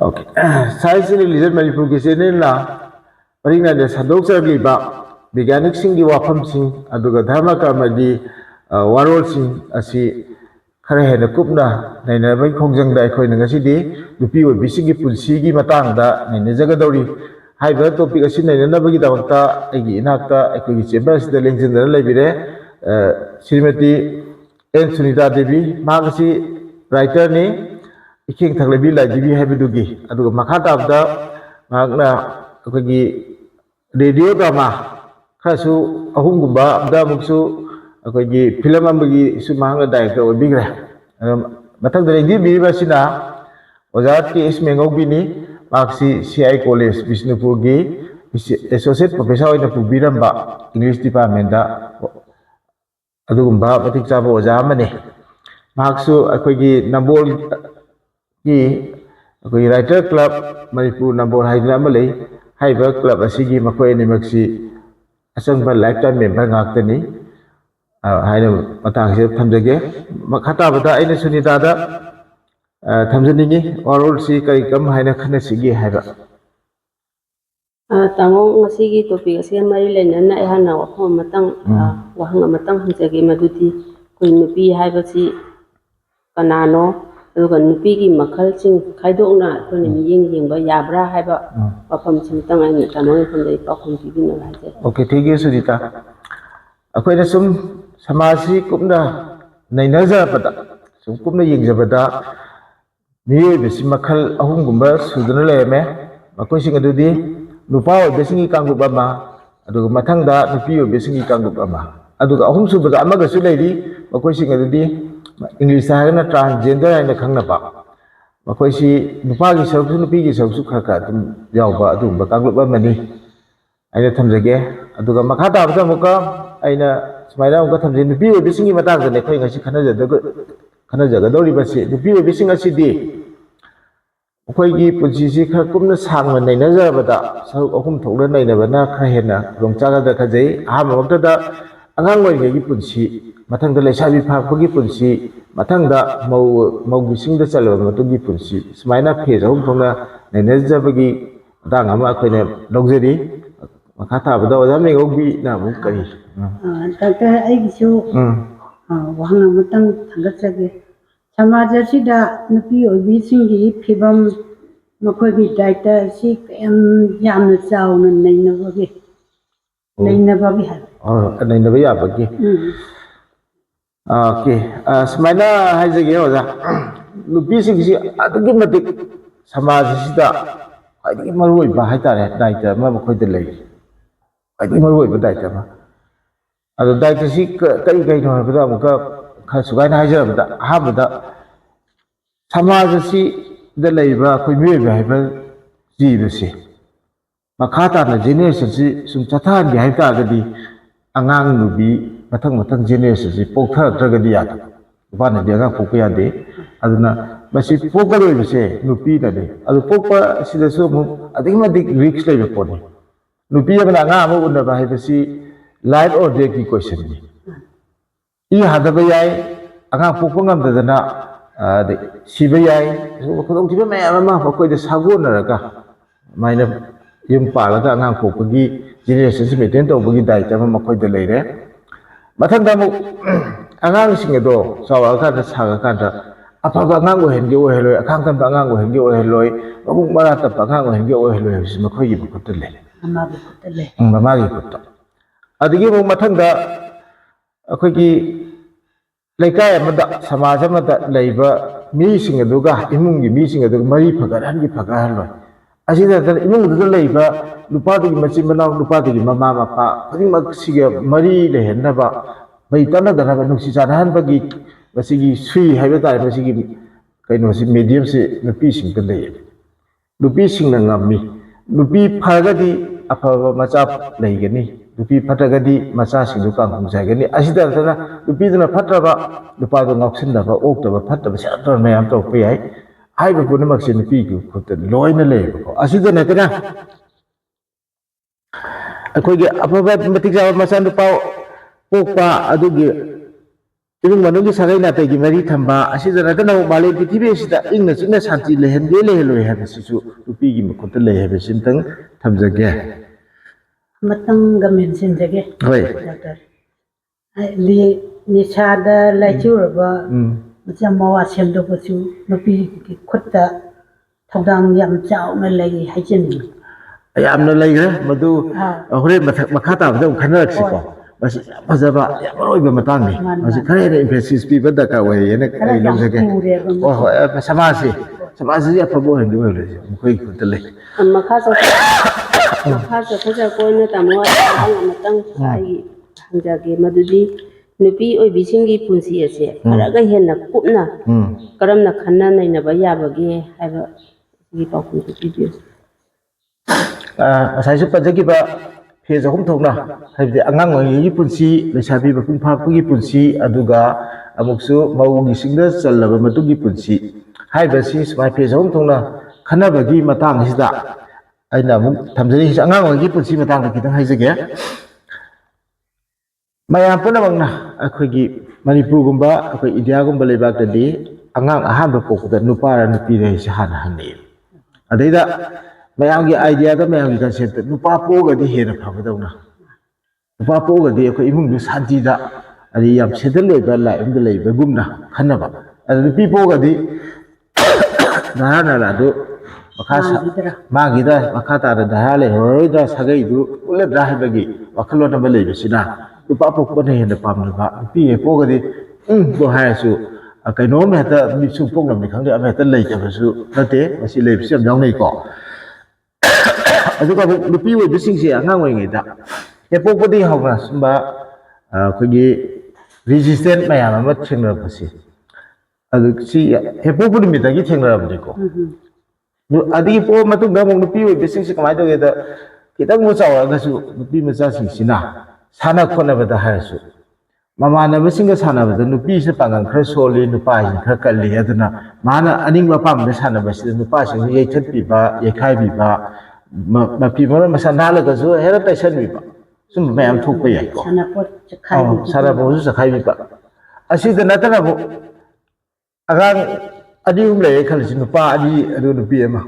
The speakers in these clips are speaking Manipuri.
Okay. Science and religion Manipur ke sene la paringa de sadok sarli ba vaigyanic sing gi wafam sing aduga dharma karma gi warol sing asi khare hena kupna naina bai khongjang da khoi na ngasi di dupi oi bising gi pulsi gi matang da naina jaga dori haiba topic asi naina na bagi dawta agi inakta ekoi gi chamber sida lengjin da laibire Srimati N Sunita Devi magasi writer ni iking thanglebi laibi haibidugi aduga makha tabda magna akogi radio drama khasu ahumgumba abda muksu akogi film amagi su mahanga director obigre mathang drengi bi basina ozat ki ismengog bini maksi CI college Bishnupur gi associate professor oina pubiramba English department da adugumba matik chaba oja mane maksu akogi nambol ki akoi writer club Manipur Nambol haidra malai haiba club asigi makoi ni maksi asang ba lifetime member ngaktani haina matang se thamjage makhata bada aina Sunita da thamjaningi warol si kai kam haina khana sigi haiba tango ngasigi topic ase mari lenana ehana wafam matang wahang matang hanjage maduti koi nupi haiba si kanano aduga nupi gi makhal sing khaidokna khone miyeng yengba yabra haiba wafam sing tang ai tanong phondai pakhom bibina haje okay thank you Sunita akoi na sum samasi kumna nainaja pada sum kumna yengjabada miye besi makhal ahum gumba sudana leme makoi sing adudi nupa besingi kanggup ama aduga mathangda nupi besingi kanggup ama aduga ahum subada amaga su leiri makoi sing adudi English na transgender na khangna pa makoi si nupa gi saruk nupi gi saruk khaka dum yawba adum ba kanglup ba mani aina thamjage aduga makha ta ba muka aina smaila muka thamje nupi oi bisingi matag da ne khoi ngasi khana jaga dori ba si nupi oi bising asi di makoi gi punsi si kha kumna sangma nei na ja ba da saruk ahum thokna nei na ba na kha hena rongcha ga da khajai ha mawta da angang oi gi punsi mathang da leisabi phakpagi punsi mathang da mau gising da chalo matugi punsi smaina phase ahum thongna neneja bagi dang ama akoine logjeri makhata bada oja megogi na mu kari ta ai gisu wahang matang thangatsage samaja sida nupi obi singi phibam makoi bi daita si yamna chauna naina bagi ha naina ba ya bagi okay smaina haijage oja nupi singsi adugi matik samaj sida ai maroi ba haitare daita ma makoi de lei ai maroi ba daita ma adu daita si kai no ba muka khasugai na haijara ba ha ba samaj si de lei ba koi me ba hai ba ji ba si makhata na generation si sum chathan gi haita ga di angang nubi mathang generation si pokthar tragadi ya bana dia ga pokya de aduna basi pokaloi base nupi na de adu pokpa sida so mu adima dik risk le poni nupi ya nga ma unna ba hai basi life or death ki question ni I hada ba yai anga pokpa ngam da na de siba yai so ko tiba me ma ko de sago na ra ka maina yum pa la ka anga pokpa gi generation si maintain to bugi dai ta ma ko de leire mathang da mu angang sing do sawa ka da saga ka da apa ba ngang go hen ge o heloi akhang kan ba ngang go hen ge o heloi babung mara ta ba ngang go hen ge o heloi si ma khoi gi bu kut le ama bu kut le ma gi kut adigi mu mathang da akhoi gi laikai amada samaj amada leiba mi sing aduga imung gi mi sing aduga mari phagaran gi phagaran loi asida da imung du leiba lupa du machi manau lupa du mama mapa khari mak siga mari le henna ba bai tana da na nuksi janahan bagi basigi sui haiba ta basigi kaino si medium si nupi sing kan le nupi sing na ngami nupi phagadi aphaba macha leigani nupi phatagadi macha sing du kang hung jaigani asida da nupi duna phatraba lupa du ngoksin da ba ok da ba phatraba sa tor mayam to pe ai hai ba kun mak si nupi ku khut loina le ko asida na kana akoi ge aphaba matik jawa macha nupa pokpa adugi Ibang manung sagai na tay gimari thamba asida na tanaw mali prithibi sida ingna chingna shanti lehen de loi ha sisu rupi gi makot le ha sintang thamjage matang gamen sinjage hoi doctor li nishada laichuraba mawa semdo pasu nupi ki khutta thadang yam chaw na lai haijin ayamna laigra madu hore makha ta bada khanak siko bas fazaba yaroiba matang ni bas khare re emphasis pi bada ka we yene ai lomjage oh samasi ya phabo hendu le mkhoi khutale makha sa khaja koina tamwa amatang ai hangjage madudi nupi oibisinggi punsi ase kharaga henna kupna karamna khanna naina ba yabage haiba gi paukun video asai su pajagi ba pheza hum thokna haibde angang wangi punsi lesabi ba pung phak gi punsi aduga amuksu maugi singda challaba matugi punsi haiba si smai pheza hum thokna khana bagi matang hisda aina muk thamjani angang wangi punsi matang da kitang haijage mayam punamangna akhogi manipur gumba akhoi india gumba lebak tadi angang ahan ba pokda nupara nupi re hana hanni adaida mayam gi idea da mayam gi concept nupa poga di hena phabadawna nupa poga di akhoi imung du santi da ari yam sedal loiba la imda leiba gumna khanaba adu nupi poga di nana la do magida makata da dahale roida sagai du ulab rahibagi wakalo na balei bisina lupa pokok ne hena pamna ba pi poga di bo haisu kaino me ta mi su pok nam ni khang de ame ta lei ta su nate masi lei bisam jang nei ko adu ka lupi we bising si angang we ngai da he pok di hawna sumba khogi resistant mayam ma thengna pasi adu si he pok ni mi ta gi thengna ba ko adi po matung gamong lupi we bising si kamai to ge da kitang mo chawa ga su lupi ma cha sing sina sana khona bada haisu mamana basinga sana bada nupi se pangang khar soli nupa hin khar kalli aduna mana aning ma pam da sana basi nupa sing yei that pi ba yei khai bi ba ma pi mo ma sana la ga zo hera tai san bi ba sum ma am thok pa yai ko sana bo su khai bi ba asi da na ta na bo agang adi le khal si nupa adi adu nupi ma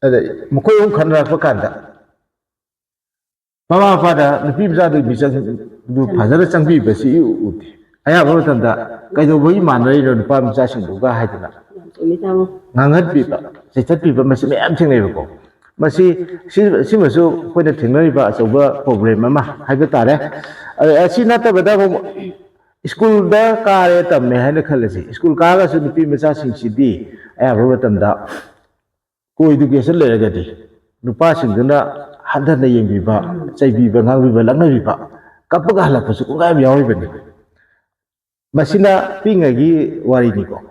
ada mukoi khon ra pa kan da Mama pada nupi bisa tu bisa tu pasal cangbi besi uti. Ayah baru tanda kaitu bagi mana ini nupa bisa singguga hai tanda. Ngangat pipa, secat pipa masih macam cing ni beko. Masih si masuk pada tinggal ni pak coba problem mama hai betul eh. Si nata betul school dah kare tam hai nak khalasi. School kara su nupi bisa sing sidi. Ayah baru tanda ko education le jadi. Nupa singguna hadana yengbiba chaibiba ngangbiba langnabiba kapaga halakpa su kunga yawi bani masina pingagi wari ni ko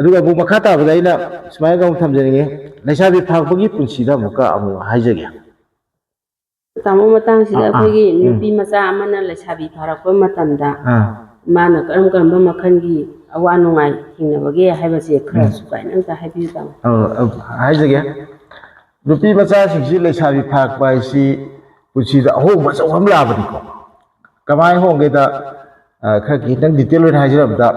aduga bu makhata badaina smai gam thamjeringe laisabi phakpagi punsida muka amu haijage tamo matang sida khoi nupi macha amana laisabi pharakpa matamda mana karam makhangi awanungai hingnabage haibase khara su kainang ta haibi tam haijage Rupi maca singsi leisabi phak pai si pusi da ho ma chawam la bani ko kamai hong ge da kha ki tang detail oi hajira da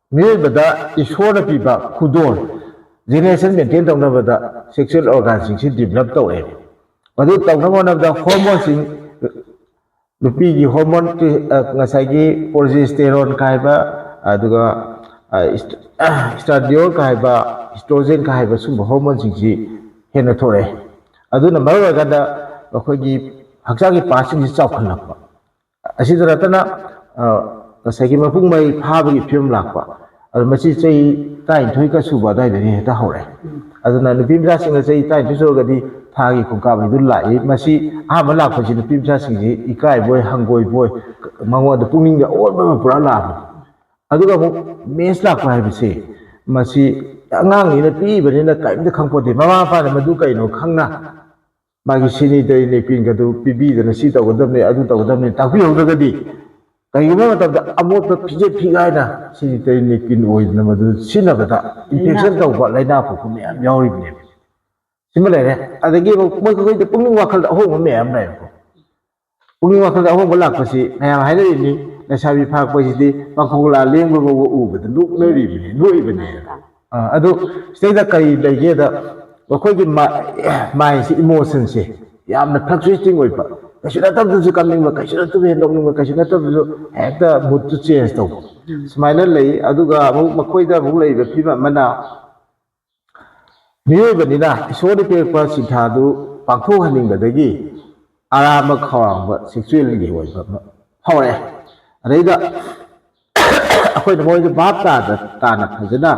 mi bada ishor na pi ba khudor generation maintain tong na bada sexual organ sing develop to e badu tong na mon da hormone sing rupi gi hormone ngasai gi progesterone kai ba aduga estradiol kai ba estrogen kai ba sum hormone sing si hena thore aduna maraga ganda akhoi hakjagi passing ji chau khalakpa asida ratana asagi mapung mai phabagi film lakpa almasi chei tai thoi ka suba dai ni heta hore aduna nupi mja singa chei tai thoi gadi thagi khungka bai du lai masi a ma lakpa ji nupi mja sing ji ikai boy hangoi boy mangwa da pungning ga or ba pura la aduga mes lakpa hai bise masi angang ni na pi bani na kai mda khang pode mama pa na madu kai no khang na magi sini dai ne pin ga du pibi da na si ta godam ne adu ta godam ne ta pi ho da di kai ma ta da amot ta phije phigai na sini dai ne kin oi na madu sina ba ta infection ta ba lai na phu ku me am yaw ri ne simma le ne adagi mo ko pungning wakhal da ho me am nai ko pungning wakhal da ho ba lak pa si na ya hai ni ในชาวิภาคไปสิบางคนลาเลี้ยงบ่บ่อูบลุกเลยดิลุยบเนี่ยadu state kai lege da bakoi gi mai si emotion se yamna fluctuating oi pa kashina tab du coming ba kashina tu he dong ba kashina tab du ekta mood to change to smile lei adu ga makoi da mu lei ba phi ba mana nioi ba ni na so de pe pa si tha du pang tho haning ba de gi ara ma khawang ba sexual gi oi ba haw re adai da akoi da moi ba ta na phajana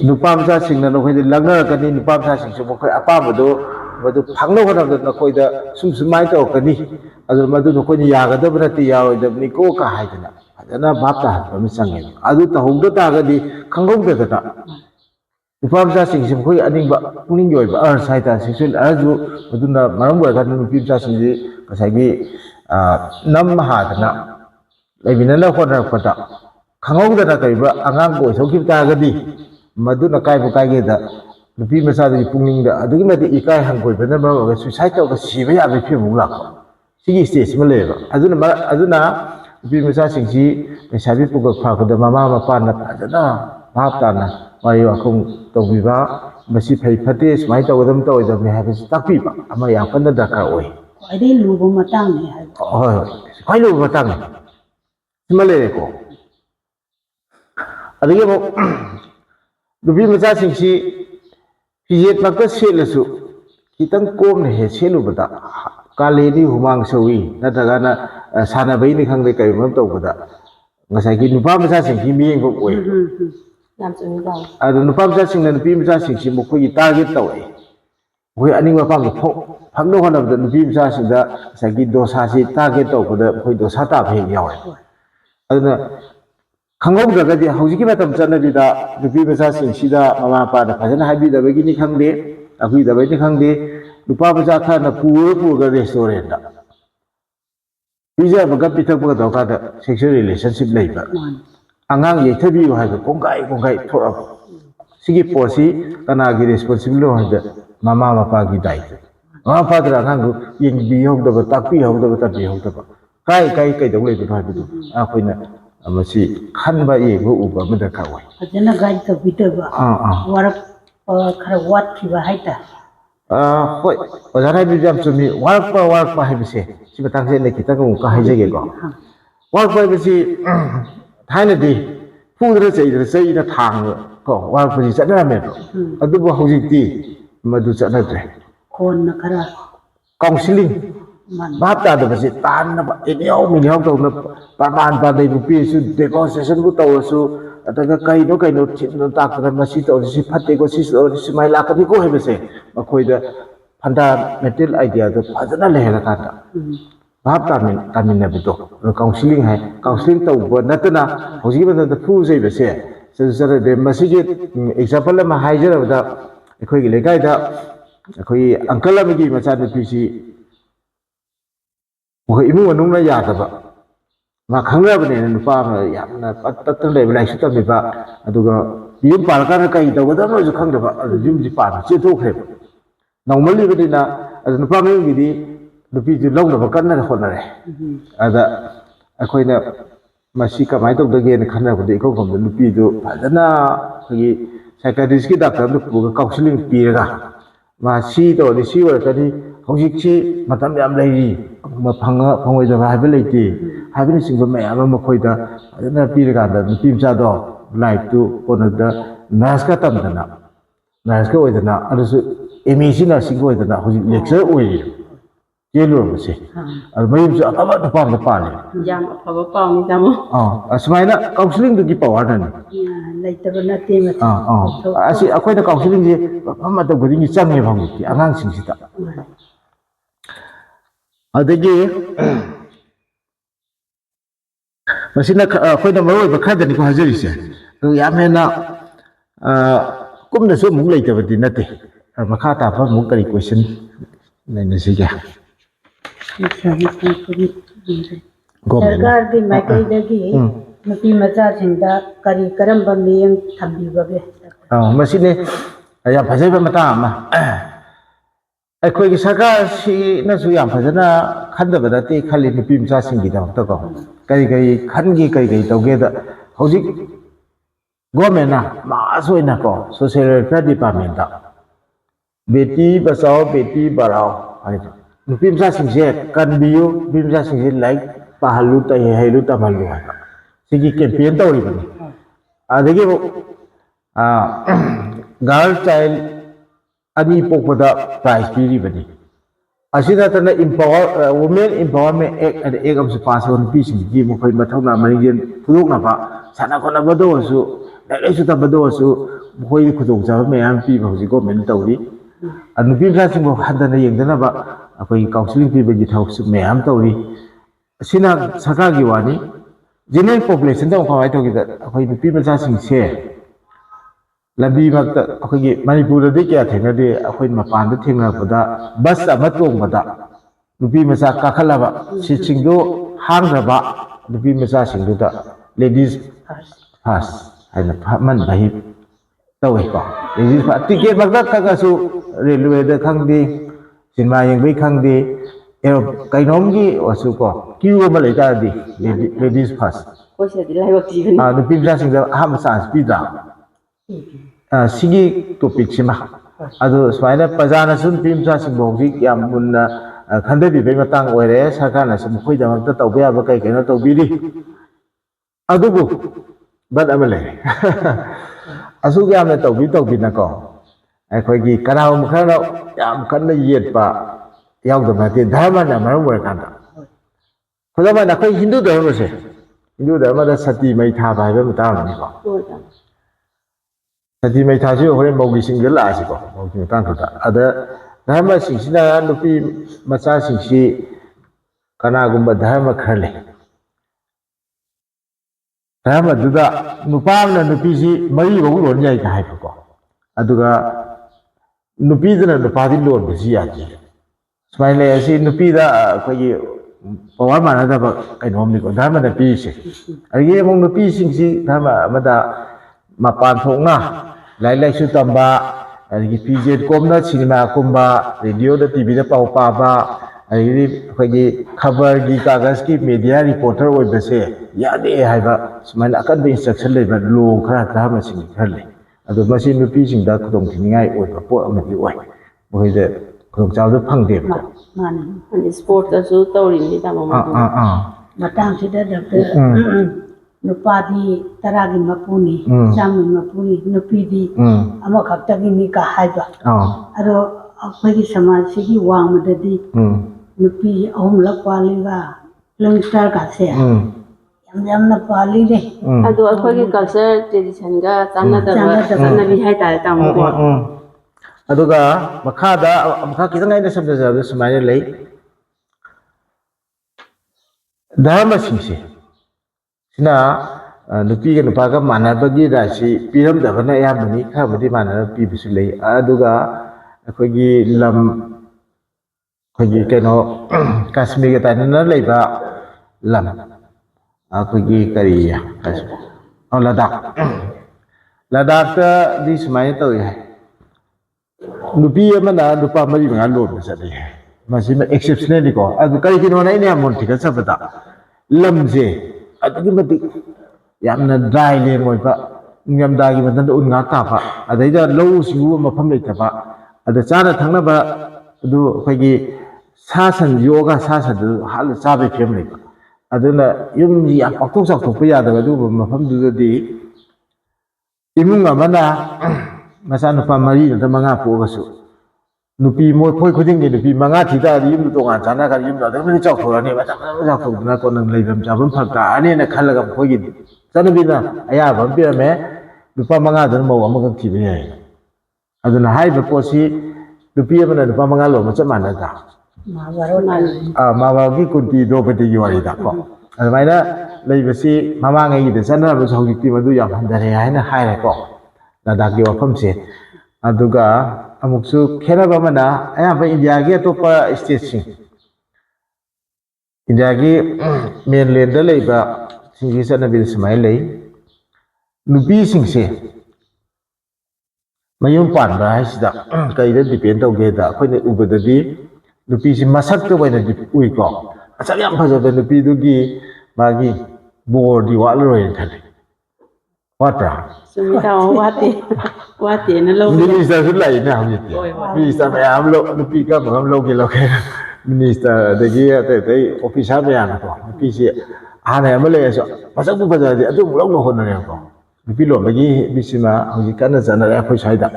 nupa masa sing na noi de langna kani nupa masa sing so khoi apa bodo bodo phangno khona na khoi da sumai to kani adu madu no khoi ya ga da brati ya oi da ni ko ka hai da adana bap ta ha mi sang ni adu ta hong da ta ga di khangong da ta nupa masa sing sim khoi aning ba puning yoi ba ar sai ta sexual aju bodo na maram ba ga nupi masa sing ji ka sai gi nam ha da na lai bin na khona khota khangong da ta kai ba angang ko so ki ta ga di maduna kai bu kai ge da nupi masa di pungning da adugi mate ikai hangkoi bana ba ga suicide to ga siba ya be phi mu la ko sigi stage ma le ba aduna nupi masa sing si sabi pu ga pha ko da mama mapa na adana bap ta na mai wa khong to bi ba masi phai phate smai to dam to da me ha bi tak pi ba ama ya kan da ka oi ai dai lu bo matang ne hai hoi kai lu matang ma le ko adugi mo nupi masa sing si pijit makta selasu kitang kom ne he selu bata kale ni humang sawi na daga na sana bai ni khang de kai mam to bata ngasai ki nupa masa sing ki mi ngok oi yam chung da adu nupa masa sing na nupi masa sing si mo khoi target to ai khoi aning ma pang pho phang no hona da nupi masa sing da sai ki dosa si target to ko da khoi dosa ta phe yaw ai aduna khangong da ga hauji ki matam chana bi da nupi masa sing si da mama pa da phajana habi da bagi ni khang de akhui da bai ni khang de nupa masa kha na pu ga restaurant da bija ba ga pitak ba da ka da sexual relationship lai ba angang ye thabi wa ha kongkai thora sigi posi kana gi responsible ha da mama mapa gi dai mama pa da ngang yeng bi hok da ba tak pi hok da ba ta bi hok da ba kai dong lai ba bi du a khoi na amasi khan ba ye go u ba ma da ka wai ajana gai to biter ba warak khara wat ki ba hai ta hoi ojana bi jam chumi warak pa hai bi se si batang se ne kita ko ka hai je ge ko warak pa bi si thai na di pu da sei da thang ko warak pa si cha na me adu ba hauji ti madu cha na tre kon na khara counseling bap ta da si tan na ba enyo mi nyong to na pa dai bu pi su deconstruction bu to su ataga kai no chin no ta ka ma si to si phatte ko si si mai la ka ni ko he be se ma khoi da fundamental idea da phajana le la ka ta bap ta min na bi to counseling hai counseling to bo na ta na hoji ba da fu sei be se se de ma si example ma hai jara da khoi gi le kai da khoi uncle am gi ma cha ni pi si khoi imu wanung na ya ta ba ma khang ra ba ne nupa ma yamna pat tan le lai su ta bi ba aduga yim par ka na kai to ga da ma ju khang da ba yim ji pa che to khre ba normally ba dina nupa me gi di nupi ju long da ba kan na khon na re ada akhoi na ma si ka mai to da ge na khan na ko de ko kom nupi ju phajana khoi psychiatrist ki doctor nu pu ga counseling pi ra ma si to ni si wa ka ni hojik chi matam yam lai ri ma phangoi da hai ba lai ti hai ba ni sing ba mai ama ma khoi da na pi ra da nupi mcha do life to ko na da nas ka tam da na nas ka oi da na adu su emi na sing oi da na hojik lecture oi ye lo ma se al mai ju apa da pa le yam phaba paw ni jamo asmai na counseling du ki power na ni lai ta ba na te ma asi akhoi da counseling ji ma da gori ni chang ne bang ki angang sing si ta adagi masina akhoi da maroi ba kha da ni ko hajari se ya me na kum da so mu lai ta ba di na te ma kha ta fa mu kari question nei na si ga सरकार की माइकैदगी nupi macha singda kari karamba miyang thambi bage masine ya phajai ba mata ma ai khoi ki sarkar si na su yam phajana ꯈꯟꯗꯕ ꯅꯠꯇꯦ ꯈꯜꯂꯤ ꯅꯨꯄꯤ ꯃꯆꯥꯁꯤꯡꯒꯤꯗꯃꯛꯇ ꯀꯣ ꯀꯔꯤ ꯈꯟꯒꯤ ꯀꯔꯤ ꯇꯧꯒꯦꯗ ꯍꯧꯖꯤꯛ ꯒꯣꯔꯃꯦꯟꯅ ꯃꯥꯁ ꯑꯣꯏꯅ ꯀꯣ social welfare department Beti Bachao Beti ꯕꯔꯥꯎ ꯍꯥꯏꯗꯣ ꯅꯨꯄꯤ ꯃꯆꯥꯁꯤꯡꯁꯦ ꯀꯟꯕꯤꯌꯨ ꯅꯨꯄꯤ ꯃꯆꯥꯁꯤꯡꯁꯦ ꯂꯥꯏꯔꯤꯛ ꯄꯥꯍꯜꯂꯨ ꯍꯩꯍꯜꯂꯨ ꯇꯝꯍꯜꯂꯨ ꯍꯥꯏꯕ ꯁꯤꯒꯤ ꯀꯦꯝꯄꯦꯟ ꯇꯧꯔꯤꯕꯅꯤ ꯑꯗꯒꯤ girl child ani pokpada prize piribani asida tana empower women empowerment act and act of pass on peace gi mo khoi mathawna maringen phudok na ba sana khona bado su lai su ta bado su khoi khudok ja mayam pi ba ji government tawri anu pi sa sing bo hadana yengdana ba akoi counseling pi ba gi thawk su mayam tawri asina saka gi wani general population da khawai to gi da akoi pi ba sa sing se lambi makta akoi manipur da kya thena de akoi mapan da thengna bada bus ama tong bada nupi macha kakhalaba si chingdo hangraba nupi macha singdu da ladies first aina man bhai tawai ko ladies first ticket makta kaga su railway da khangdi cinema yengbai khangdi kainom gi wasu ko queue ma lai ta di ladies first ko se di lai wakti gan nupi macha singda ham chance pi da sigi topic sima adu swaina pajana sun pimcha singbogi yam munna khande bi be matang oire sarkar sum khoi da makta tawbe aba kai kai na tawbiri adubu bad amale asu yam na tawbi na ko ai khoi gi karaw mkhara yam kanna yet pa yaw da ma te dharma na maram wa kan da khodama na khoi hindu dharma se hindu dharma da sati mai tha ba be matang ni ko sati mai tha ji hore mogi sing la si ko mogi tang tha ada dharma sing sina nupi macha sing si kana gumba dharma kharle dharma duda nupa na nupi si mari bo lon yai ka hai ko aduga nupi dana nupa di lon bi si ya ji smile si nupi da ko gi pawar mana da ba kai nom ni ko dharma da pi si ari mong nupi sing si dharma amada mapan thongna lai lai su tamba agi pj komna cinema kumba radio da tv da pau pa ba agi khagi khabar gi kagas ki media reporter oi base ya de hai ba suman akan be instruction le ba lo khara ta ma sing kharle adu ma sin nupi sing da khudong thingai oi ba po amati oi moi de khudong chaw da phang de ba mani and sport da su tawri ni da ma matang sida doctor nupadi taragi mapuni sami mapuni nupidi ama khaktagi ni ka haiba aro akhoi samaj sigi wang madadi nupi ahum la paliga langstar ka se yam na pali de adu akhoi gi culture tradition ga tanna da bi hai ta ta mo ko aduga makha kitang ai na sabda ja sumai lei dharma singse sina nupi ga nupa ga manabagi rasi piram da bana ya mani kha budi manana pi bisu lei aduga akhoi lam khoi keno kashmir ga tanana leiba lam akhoi kariya ladak ta di sumai to ya nupi amana nupa mari nga lo sa dei masima exceptionally ko adu kari kino na ina mon thika sabata lamje adu mati yamna dry le ngoi ba ngamda gi madan un nga ka ba adaida lo siu mafam le ta ba ada chana thangna ba adu khoi gi sa san yoga sa sa du hal sa be phem le aduna yum ji ya paktok sak thok pa ya da du mafam du di imung amana masa nupa mari da manga po ga su nupi mo khoi khuding ni nupi manga thida di yum to nga chana ka yum da da ni chok thora ni ba chak thok na ko nang leibam jabam phak ta ane na khalaga khoi gi chanabi na aya bam pi me nupa manga da mo am ga thi be ai aduna hai ba po si nupi amana nupa manga lo ma chamana da ma ba gi kunti do ba ti yori da ko adai na leiba si mama ngai gi da chana ba chok ti ma du yam han da re hai na hai re ko da da gi wa pham se aduga amuksu khera ba mana aya ba india ge to pa state sing india ge mainland da leiba singgi sana bil smai lei nupi sing se mayum pan ba hai sida kai da depend tau ge da khoi ne ubada di ꯅꯨꯄꯤꯁꯤ ꯃꯁꯛꯇ ꯑꯣꯏꯅ ꯎꯏꯀꯣ ꯃꯁꯛ ꯌꯥꯝ ꯐꯖꯕ ꯅꯨꯄꯤꯗꯨꯒꯤ ꯃꯥꯒꯤ ꯕꯣꯔꯗꯤ ꯋꯥꯠꯂꯔꯣꯏꯅ ꯈꯜꯂꯤ ꯋꯥꯠꯄ꯭ꯔꯥ ꯁꯨꯃꯤꯇꯥ ꯋꯥꯇꯦꯅ ꯂꯧꯕ ꯃꯤꯅꯤꯁꯇꯔꯁꯨ ꯂꯩꯅꯦ ꯍꯧꯖꯤꯛꯇꯤ ꯃꯤꯅꯤꯁꯇꯔ ꯃꯌꯥꯝ ꯅꯨꯄꯤ ꯀꯔꯝꯕ ꯂꯧꯒꯦ ꯃꯤꯅꯤꯁꯇꯔ ꯑꯗꯒꯤ ꯑꯇꯩ ꯑꯣꯐꯤꯁꯥꯔ ꯃꯌꯥꯝꯅꯀꯣ ꯅꯨꯄꯤꯁꯤ ꯍꯥꯟꯅ ꯑꯃ ꯂꯩꯔꯁꯨ ꯃꯁꯛꯄꯨ ꯐꯖꯔꯗꯤ ꯑꯗꯨꯃꯨꯛ ꯂꯧꯅ ꯍꯣꯠꯅꯔꯦꯕꯀꯣ ꯅꯨꯄꯤ ꯂꯣꯟꯕꯒꯤ ꯕꯤꯁꯤꯃ ꯍꯧꯖꯤꯛ ꯀꯟꯅ ꯆꯠꯅꯔꯦ ꯑꯩꯈꯣꯏ ꯁ꯭ꯋꯥꯏꯗ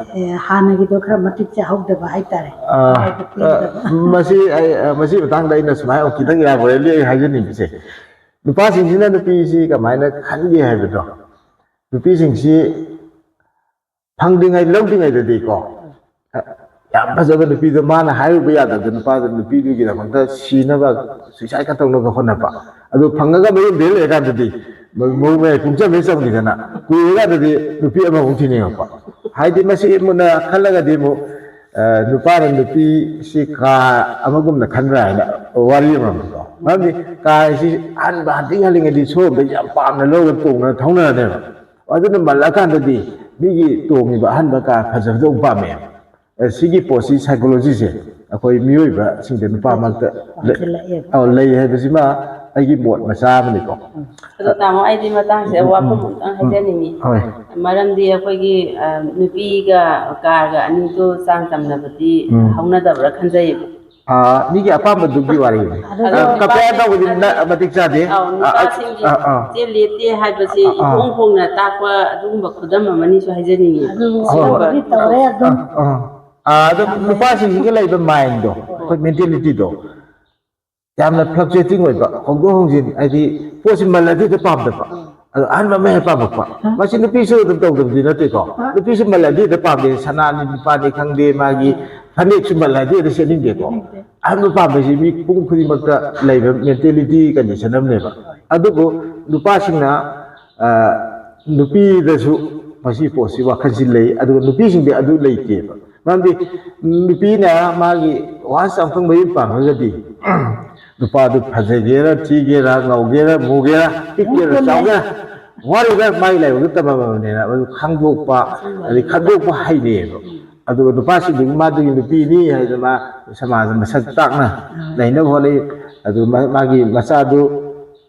ꯍꯥꯟꯅꯒꯤꯗꯣ ꯈꯔ ꯃꯇꯤꯛ ꯆꯥꯍꯧꯗꯕ ꯍꯥꯏꯇꯥꯔꯦ ꯃꯁꯤ ꯃꯇꯥꯡꯗ ꯑꯩꯅ ꯁꯨꯃꯥꯏꯅ ꯈꯤꯇꯪ ꯌꯥꯕꯣꯔꯦꯜꯂꯤ ꯑꯩ ꯍꯥꯏꯖꯅꯤꯡꯕꯁꯦ ꯅꯨꯄꯥꯁꯤꯡꯁꯤꯅ ꯅꯨꯄꯤꯁꯤ ꯀꯃꯥꯏꯅ ꯈꯟꯒꯦ ꯍꯥꯏꯕꯗꯣ ꯅꯨꯄꯤꯁꯤꯡꯁꯤ ꯐꯪꯗ꯭ꯔꯤꯉꯩ ꯂꯧꯗ꯭ꯔꯤꯉꯩꯗꯗꯤꯀꯣ ꯌꯥꯝ ꯐꯖꯕ ꯅꯨꯄꯤꯗꯣ ꯃꯥꯅ ꯍꯥꯏꯔꯨꯕ ꯌꯥꯗꯕꯗ ꯅꯨꯄꯥꯗ ꯅꯨꯄꯤꯗꯨꯒꯤꯗꯃꯛꯇ ꯁꯤꯅꯕ ꯁꯨꯏꯁꯥꯏꯗ ꯇꯧꯅꯕ ꯍꯣꯠꯅꯕ ꯑꯗꯨ ꯐꯪꯉꯒ ꯃꯌꯨꯝ ꯕꯦꯜ ꯂꯩꯔꯀꯥꯟꯗꯗꯤ ꯃꯔꯨ ꯃꯌꯥꯏ ꯄꯨꯡꯆꯝ ꯆꯝꯈꯤꯗꯅ ꯀꯨꯏꯔꯀꯥꯟꯗꯗꯤ ꯅꯨꯄꯤ ꯑꯃꯃꯨꯛ ꯊꯤꯅꯤꯡꯉꯛꯄ ꯍꯥꯏꯗꯤ ꯃꯁꯤ ꯃꯨꯟꯅ ꯈꯜꯂꯒꯗꯤ ꯑꯃꯨꯛ ꯅꯨꯄꯥꯅ ꯅꯨꯄꯤꯁꯤ ꯀꯥ ꯑꯃꯒꯨꯝꯅ ꯈꯟꯕ꯭ꯔꯥ ꯍꯥꯏꯅ ꯋꯥꯔꯤ ꯑꯃꯀꯣ ꯃꯔꯝꯗꯤ ꯀꯥ ꯍꯥꯏꯁꯤ ꯍꯟꯇꯤꯡꯍꯜꯂꯤꯉꯩꯗꯤ ꯁꯣꯝꯗ ꯌꯥꯝ ꯄꯥꯝꯅ ꯂꯧꯔꯒ ꯇꯣꯡꯅ ꯊꯧꯅꯔꯅꯦꯕ ꯑꯗꯨꯅ ꯃꯜꯂꯀꯥꯟꯗꯗꯤ ꯃꯤꯒꯤ ꯇꯣꯡꯉꯤꯕ ꯑꯍꯟꯕ ꯀꯥ ꯐꯖꯕꯗꯣ ꯄꯥꯝꯃꯦ ꯁꯤꯒꯤ ꯄꯣꯠꯁꯤ ꯁꯥꯏꯀꯣꯂꯣꯖꯤꯁꯦ ꯑꯩꯈꯣꯏ ꯃꯤꯑꯣꯏꯕꯁꯤꯡꯗ ꯅꯨꯄꯥ ꯃꯔꯛꯇ ꯂꯩ ꯍꯥꯏꯕꯁꯤꯃ ꯑꯩꯒꯤ ꯃꯣꯠ ꯃꯆꯥ ꯑꯃꯅꯤꯀꯣ ꯑꯗꯣ ꯇꯥꯃꯣ ꯑꯩꯗꯤ ꯃꯇꯥꯡꯁꯦ ꯋꯥꯐꯝ ꯑꯃꯇꯪ ꯍꯥꯏꯖꯅꯤꯡꯉꯤ ꯃꯔꯝꯗꯤ ꯑꯩꯈꯣꯏꯒꯤ ꯅꯨꯄꯤꯒ ꯀꯥꯔꯒ ꯑꯅꯤꯗꯣ ꯆꯥꯡ ꯆꯝꯅꯕꯗꯤ ꯍꯧꯅꯗꯕ꯭ꯔꯥ ꯈꯟꯖꯩꯌꯦꯕ ꯃꯤꯒꯤ ꯑꯄꯥꯝꯕꯗꯨꯒꯤ ꯋꯥꯔꯤꯅꯤ ꯀꯝꯄꯦꯌꯔ ꯇꯧꯕꯗꯤ ꯃꯇꯤꯛ ꯆꯥꯗꯦ ꯅꯨꯄꯥꯁꯤꯡꯒꯤ ꯆꯦ ꯂꯦꯞꯇꯦ ꯍꯥꯏꯕꯁꯤ ꯏꯐꯣꯡ ꯐꯣꯡꯅ ꯇꯥꯛꯄ ꯑꯗꯨꯒꯨꯝꯕ ꯈꯨꯗꯝ ꯑꯃꯅꯤꯁꯨ ꯍꯥꯏꯖꯅꯤꯡꯉꯤ ꯇꯧꯔꯦ ꯑꯗꯨꯝ ꯑꯗꯣ ꯅꯨꯄꯥꯁꯤꯡꯁꯤꯒ ꯂꯩꯕ ꯃꯥꯏꯟꯗꯣ ꯑꯩꯈꯣꯏ ꯃꯦꯟꯇꯦꯂꯤꯇꯤꯗꯣ ꯌꯥꯝꯅ ꯐ꯭ꯂꯛꯆꯨꯌꯦꯇꯤꯡ ꯑꯣꯏꯕ ꯍꯣꯡꯗꯣꯛ ꯍꯣꯡꯖꯤꯟ ꯍꯥꯏꯗꯤ ꯄꯣꯠꯁꯤ ꯃꯜꯂꯗꯤ ꯍꯦꯛꯇ ꯄꯥꯝꯗꯕ ꯑꯗꯣ ꯑꯍꯟꯕ ꯑꯃ ꯍꯦꯛ ꯄꯥꯝꯃꯛꯄ ꯃꯁꯤ ꯅꯨꯄꯤꯁꯨ ꯑꯗꯨꯝ ꯇꯧꯗꯕꯗꯤ ꯅꯠꯇꯦꯀꯣ ꯅꯨꯄꯤꯁꯨ ꯃꯜꯂꯗꯤ ꯍꯦꯛꯇ ꯄꯥꯝꯗꯦ ꯁꯅꯥꯅꯤ ꯅꯨꯄꯥꯅꯤ ꯈꯪꯗꯦ ꯃꯥꯒꯤ ꯐꯅꯦꯛꯁꯨ ꯃꯜꯂꯗꯤ ꯍꯦꯛꯇ ꯁꯦꯠꯅꯤꯡꯗꯦꯀꯣ ꯑꯍꯟꯕ ꯄꯥꯝꯕꯁꯤ ꯃꯤ ꯄꯨꯡ ꯈꯨꯗꯤꯡꯃꯛꯇ ꯂꯩꯕ ꯃꯦꯟꯇꯦꯂꯤꯇꯤ ꯀꯟꯗꯤꯁꯟ ꯑꯃꯅꯦꯕ ꯑꯗꯨꯕꯨ ꯅꯨꯄꯥꯁꯤꯡꯅ ꯅꯨꯄꯤꯗꯁꯨ ꯃꯁꯤ ꯄꯣꯠꯁꯤ ꯋꯥꯈꯜꯁꯤ ꯂꯩ ꯑꯗꯨꯒ ꯅꯨꯄꯤꯁꯤꯡꯗꯤ ꯑꯗꯨ ꯂꯩꯇꯦꯕ ꯃꯔꯝꯗꯤ ꯅꯨꯄꯤꯅ ꯃꯥꯒꯤ ꯋꯥꯟꯁ ꯑꯃꯨꯛꯇꯪ ꯃꯌꯨꯝ ꯄꯥꯟꯈ꯭ꯔꯒꯗꯤ ꯅꯨꯄꯥꯗꯨ ꯐꯖꯒꯦꯔꯥ ꯊꯤꯒꯦꯔꯥ ꯉꯧꯒꯦꯔꯥ ꯃꯨꯒꯦꯔꯥ ꯄꯤꯛꯀꯦꯔꯥ ꯆꯥꯎꯒꯦꯔꯥ ꯋꯥꯔꯤꯕ ꯃꯥꯒꯤ ꯂꯥꯏꯕꯛꯇ ꯇꯝꯃꯕꯅꯤꯅ ꯃꯗꯨ ꯈꯪꯗꯣꯛꯄ ꯑꯗꯩ ꯈꯟꯗꯣꯛꯄ ꯍꯩꯔꯦꯕ ꯑꯗꯨꯒ ꯅꯨꯄꯥꯁꯤꯡꯗꯨꯒꯤ ꯃꯥꯗꯨꯒꯤ ꯅꯨꯄꯤꯅꯤ ꯍꯥꯏꯗꯅ ꯃꯥ ꯁꯃꯥꯖꯗ ꯃꯁꯛ ꯇꯥꯛꯅ ꯂꯩꯅꯕ ꯍꯣꯠꯅꯩ ꯑꯗꯨ ꯃꯥꯒꯤ ꯃꯆꯥꯗꯨ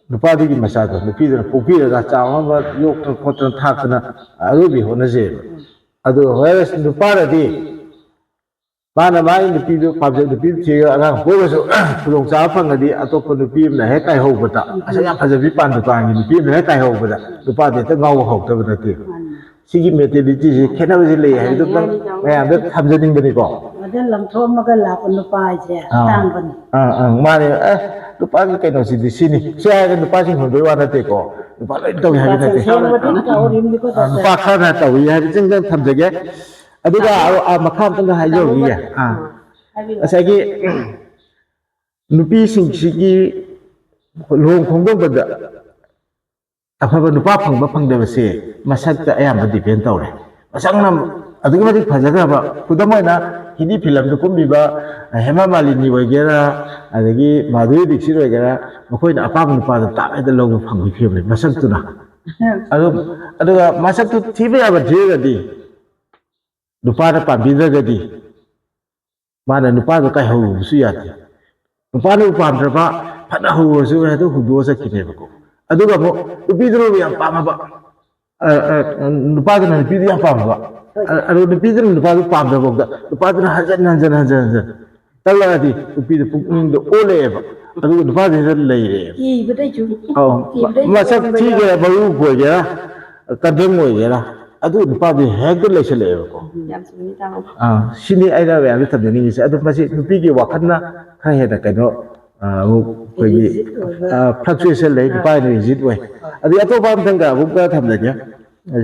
ꯅꯨꯄꯥꯗꯨꯒꯤ ꯃꯆꯥꯗꯣ ꯅꯨꯄꯤꯗꯨꯅ ꯄꯣꯛꯄꯤꯔꯒ ꯆꯥꯎꯅꯕ ꯌꯣꯛꯇꯅ ꯈꯣꯠꯇꯅ ꯊꯥꯛꯇꯅ ꯑꯔꯣꯏꯕꯤ ꯍꯣꯠꯅꯖꯩꯕ ꯑꯗꯨ ꯍꯣꯔꯦꯁ ꯅꯨꯄꯥꯅꯗꯤ ꯃꯥꯅ ꯃꯥꯒꯤ ꯅꯨꯄꯤꯗꯨ ꯄꯥꯝꯖꯕ ꯅꯨꯄꯤꯗꯨ ꯊꯤꯔꯒ ꯑꯉꯥꯡ ꯄꯣꯛꯑꯁꯨ ꯈꯨꯗꯣꯡꯆꯥꯕ ꯐꯪꯉꯗꯤ ꯑꯇꯣꯞꯄ ꯅꯨꯄꯤ ꯑꯃꯅ ꯍꯦꯛ ꯀꯥꯏꯍꯧꯕꯗ ꯃꯁꯛ ꯌꯥꯝ ꯐꯖꯕꯤ ꯗꯨꯀꯥꯟꯒꯤ ꯅꯨꯄꯤ ꯑꯃꯅ ꯍꯦꯛ ꯀꯥꯏꯍꯧꯕꯗ ꯅꯨꯄꯥꯗꯤ ꯍꯦꯛꯇ ꯉꯥꯎꯕ ꯍꯧꯔꯛꯇꯕ ꯅꯠꯇꯦꯕ ꯁꯤꯒꯤ ꯃꯦꯟꯇꯦꯂꯤꯇꯤꯁꯤ ꯈꯦꯠꯅꯕꯁꯤ ꯂꯩ ꯍꯥꯏꯕꯗꯨꯃꯇꯪ ꯃꯌꯥꯝꯗ ꯊꯝꯖꯅꯤꯡꯕꯅꯤꯀꯣ ꯑꯗ ꯂꯪꯊꯣꯛꯑꯝꯃꯒ ꯂꯥꯛꯄ ꯅꯨꯄꯥ ꯍꯥꯏꯁꯦ ꯑꯇꯥꯡꯕꯅꯤ ꯃꯥꯅꯦ ꯅꯨꯄꯥꯒꯤ ꯀꯩꯅꯣꯁꯤꯗꯤ ꯁꯤꯅꯤ ꯁꯤ ꯍꯥꯏꯔꯒ ꯅꯨꯄꯥꯁꯤꯡ ꯍꯣꯟꯕꯩ ꯋꯥ ꯅꯠꯇꯦꯀꯣ ꯅꯨꯄꯥ ꯂꯣꯏ ꯇꯧꯏ ꯍꯥꯏꯕ ꯅꯠꯇꯦ ꯅꯨꯄꯥ ꯈꯔꯅ ꯇꯧꯏ ꯍꯥꯏꯕꯁꯤꯡꯗꯪ ꯊꯝꯖꯒꯦ ꯑꯗꯨꯒ ꯃꯈꯥ ꯑꯃꯇꯪꯒ ꯍꯥꯏꯖꯧꯈꯤꯒꯦ ꯉꯁꯥꯏꯒꯤ ꯅꯨꯄꯤꯁꯤꯡꯁꯤꯒꯤ ꯂꯨꯍꯣꯡ ꯈꯣꯡꯗꯣꯡꯕꯗ ꯑꯐꯕ ꯅꯨꯄꯥ ꯐꯪꯕ ꯐꯪꯗꯕꯁꯦ ꯃꯁꯛꯇ ꯑꯌꯥꯝꯕ ꯗꯤꯄꯦꯟ ꯇꯧꯔꯦ ꯃꯁꯛꯅ ꯑꯗꯨꯛꯀꯤ ꯃꯇꯤꯛ ꯐꯖꯈ꯭ꯔꯕ ꯈꯨꯗꯝ ꯑꯣꯏꯅ ꯍꯤꯟꯗꯤ ꯐꯤꯂꯝꯗ ꯀꯨꯝꯂꯤꯕ ꯍꯦꯃꯥ ꯃꯥꯂꯤꯅꯤ ꯑꯣꯏꯒꯦꯔꯥ ꯑꯗꯒꯤ ꯃꯥꯙꯨꯔꯤ ꯗꯤꯛꯁꯤꯠ ꯑꯣꯏꯒꯦꯔꯥ ꯃꯈꯣꯏꯅ ꯑꯄꯥꯝꯕ ꯅꯨꯄꯥꯗꯣ ꯇꯥꯞ ꯍꯦꯛꯇ ꯂꯧꯕ ꯐꯪꯕꯒꯤ ꯐꯤꯕꯝꯅꯤ ꯃꯁꯛꯇꯨꯅ ꯑꯗꯨꯒ ꯃꯁꯛꯇꯨ ꯊꯤꯕ ꯌꯥꯕ ꯊꯤꯔꯒꯗꯤ ꯅꯨꯄꯥꯅ ꯄꯥꯝꯕꯤꯗ꯭ꯔꯒꯗꯤ ꯃꯥꯅ ꯅꯨꯄꯥꯗꯣ ꯀꯥꯏꯍꯧꯕꯁꯨ ꯌꯥꯗꯦ ꯅꯨꯄꯥꯅꯕꯨ ꯄꯥꯝꯗ꯭ꯔꯕ ꯐꯅ ꯍꯧꯔꯁꯨ ꯍꯦꯛꯇ ꯍꯨꯟꯗꯣꯛꯑ ꯆꯠꯈꯤꯅꯦꯕꯀꯣ ꯑꯗꯨꯒ ꯑꯃꯨꯛ ꯅꯨꯄꯤꯗꯨꯅꯕꯨ ꯌꯥꯝ ꯄꯥꯝꯃꯕ ꯅꯨꯄꯥꯗꯨꯅ ꯅꯨꯄꯤꯗꯨ ꯌꯥꯝ ꯄꯥꯝꯃꯕ ꯑꯗꯨ ꯅꯨꯄꯤꯗꯨꯅ ꯅꯨꯄꯥꯗꯨ ꯄꯥꯝꯗ꯭ꯔꯐꯥꯎꯗ ꯅꯨꯄꯥꯗꯨꯅ ꯍꯟꯖꯤꯟ ꯇꯜꯂꯛꯑꯗꯤ ꯅꯨꯄꯤꯗꯨ ꯄꯨꯛꯅꯤꯡꯗꯣ ꯑꯣꯜꯂꯛꯑꯦꯕ ꯑꯗꯨꯒ ꯅꯨꯄꯥꯗꯨꯗ ꯂꯩꯔꯦꯕ ꯃꯁꯛ ꯊꯤꯒꯦꯔꯥ ꯃꯔꯨ ꯑꯣꯏꯒꯦꯔꯥ ꯀꯟꯗ꯭ꯔꯪ ꯑꯣꯏꯒꯦꯔꯥ ꯑꯗꯨ ꯅꯨꯄꯥꯗꯨ ꯍꯦꯛꯇ ꯂꯩꯁꯜꯂꯛꯑꯦꯕꯀꯣ ꯁꯤꯅꯤ ꯑꯩꯅ ꯃꯌꯥꯝꯗ ꯊꯝꯖꯅꯤꯡꯉꯤꯁꯦ ꯑꯗꯨ ꯃꯁꯤ ꯅꯨꯄꯤꯒꯤ ꯋꯥꯈꯜꯅ ꯈꯔ ꯍꯦꯟꯅ ꯀꯩꯅꯣ ꯑꯃꯨꯛ ꯑꯩꯈꯣꯏꯒꯤ ꯐ꯭ꯂꯛꯆꯨꯌꯦꯁꯟ ꯂꯩ ꯅꯨꯄꯥꯅ ꯔꯤꯖꯤꯠ ꯑꯣꯏ ꯑꯗꯩ ꯑꯇꯣꯞꯄ ꯑꯝꯇꯪꯒ ꯑꯃꯨꯛꯀ ꯊꯝꯖꯒꯦ